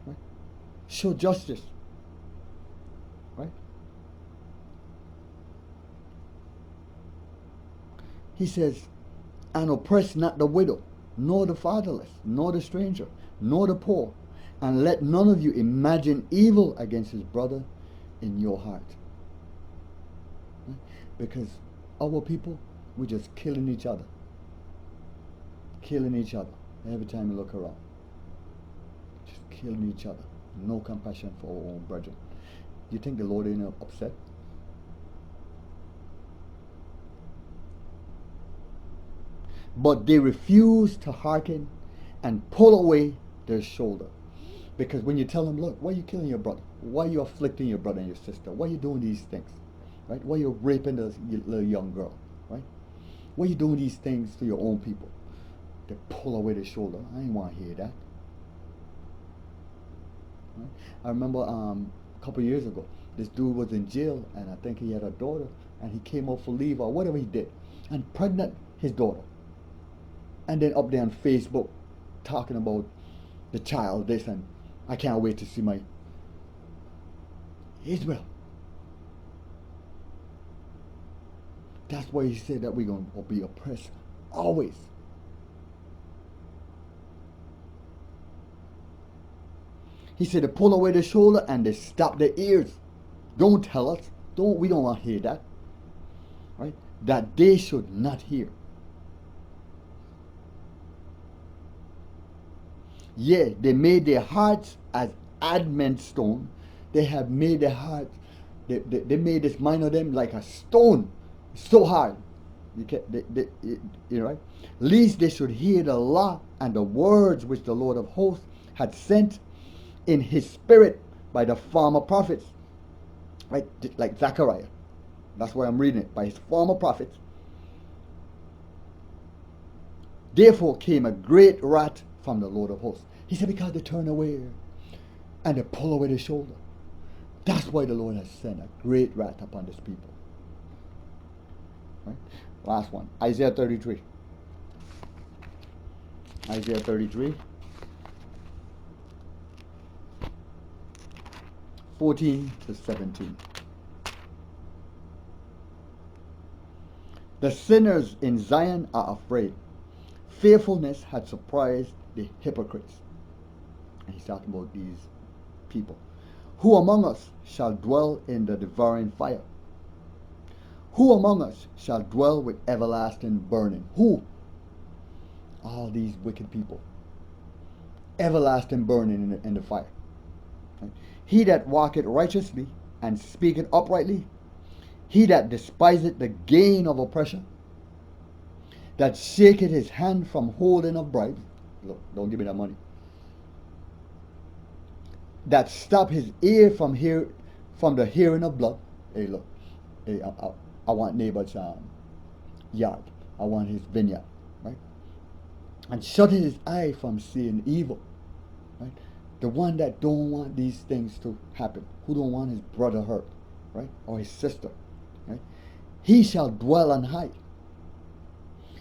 A: Right? Show justice. Right? He says, and oppress not the widow, nor the fatherless, nor the stranger, nor the poor, and let none of you imagine evil against his brother in your heart. Right? Because our people, we're just killing each other. Killing each other every time you look around. Just killing each other. No compassion for our own brethren. Do you think the Lord ain't upset? But they refuse to hearken and pull away their shoulder. Because when you tell them, look, why are you killing your brother? Why are you afflicting your brother and your sister? Why are you doing these things? Right? Why are you raping the little young girl? Right? Why are you doing these things to your own people? They pull away their shoulder. I ain't want to hear that. Right? I remember a couple of years ago, this dude was in jail, and I think he had a daughter, and he came out for leave or whatever he did, and pregnant his daughter. And then up there on Facebook, talking about the child, this, and I can't wait to see my Israel. That's why he said that we're going to be oppressed always. He said to pull away the shoulder and they stop their ears. Don't tell us. We don't want to hear that. Right? That they should not hear. Yea, they made their hearts as adamant stone. They have made their hearts, they made this mind of them like a stone. So hard. You can't, you right? Lest they should hear the law and the words which the Lord of hosts had sent in his spirit by the former prophets. Right? Like Zechariah. That's why I'm reading it. By his former prophets. Therefore came a great wrath from the Lord of hosts. He said, because they turn away and they pull away the shoulder. That's why the Lord has sent a great wrath upon this people. Right? Last one, Isaiah 33. Isaiah 33, 14 to 17. The sinners in Zion are afraid. Fearfulness had surprised the hypocrites. And he's talking about these people. Who among us shall dwell in the devouring fire? Who among us shall dwell with everlasting burning? Who? All these wicked people. Everlasting burning in the fire. Right? He that walketh righteously and speaketh uprightly, he that despiseth the gain of oppression, that shaketh his hand from holding of bribes, look, don't give me that money, that stop his ear from the hearing of blood. Hey, look, hey, I want neighbor's yard. I want his vineyard, right? And shut his eye from seeing evil, right? The one that don't want these things to happen, who don't want his brother hurt, right? Or his sister, right? He shall dwell on high.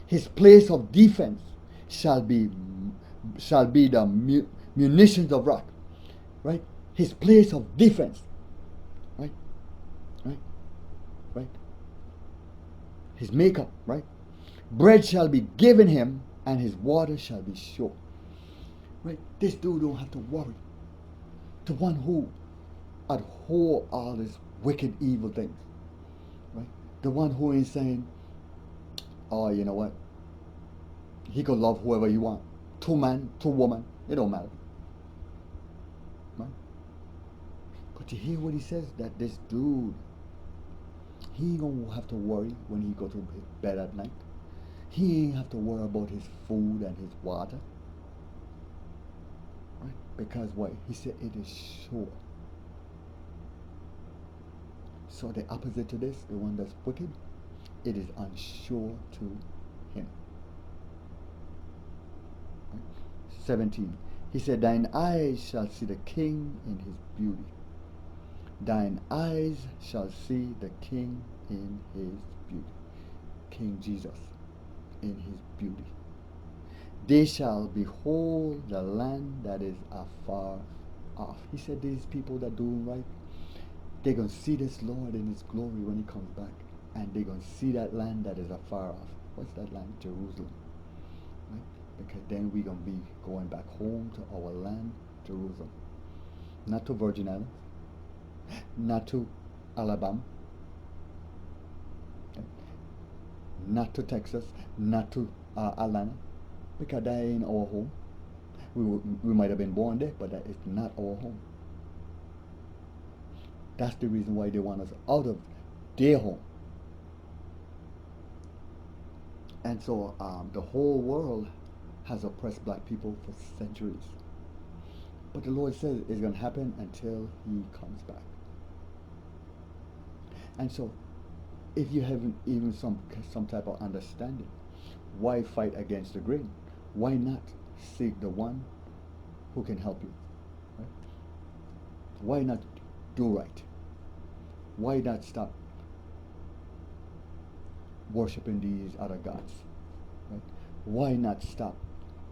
A: His place of defense shall be the munitions of rock, right? His place of defense, right? Right? Right? His makeup, right? Bread shall be given him, and his water shall be sure. Right? This dude don't have to worry. The one who abhor all these wicked, evil things, right? The one who ain't saying, "Oh, you know what? He could love whoever he want. Two man, two woman, it don't matter." Right? But you hear what he says? That this dude, he ain't gonna have to worry when he go to his bed at night. He ain't have to worry about his food and his water. Right? Because why? He said it is sure. So the opposite to this, the one that's wicked, it is unsure to him. Right? 17. He said, thine eyes shall see the king in his beauty. Thine eyes shall see the king in his beauty. King Jesus in his beauty. They shall behold the land that is afar off. He said these people that do right, they're going to see this Lord in his glory when he comes back. And they're going to see that land that is afar off. What's that land? Jerusalem. Right? Because then we're going to be going back home to our land, Jerusalem. Not to Virgin Islands. Not to Alabama. Okay? Not to Texas. Not to Atlanta. Because that ain't our home. We might have been born there, but that is not our home. That's the reason why they want us out of their home. And so the whole world has oppressed black people for centuries. But the Lord says it's going to happen until he comes back. And so if you haven't even some type of understanding, why fight against the grain? Why not seek the one who can help you? Right? Why not do right? Why not stop worshiping these other gods? Right? Why not stop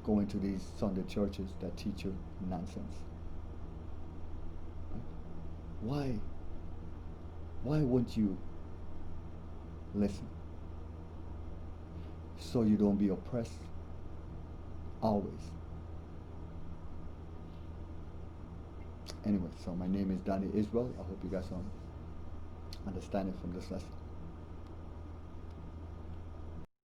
A: going to these Sunday churches that teach you nonsense? Right? Why won't you listen? So you don't be oppressed always. Anyway, so my name is Danny Israel. I hope you got some understanding from this lesson.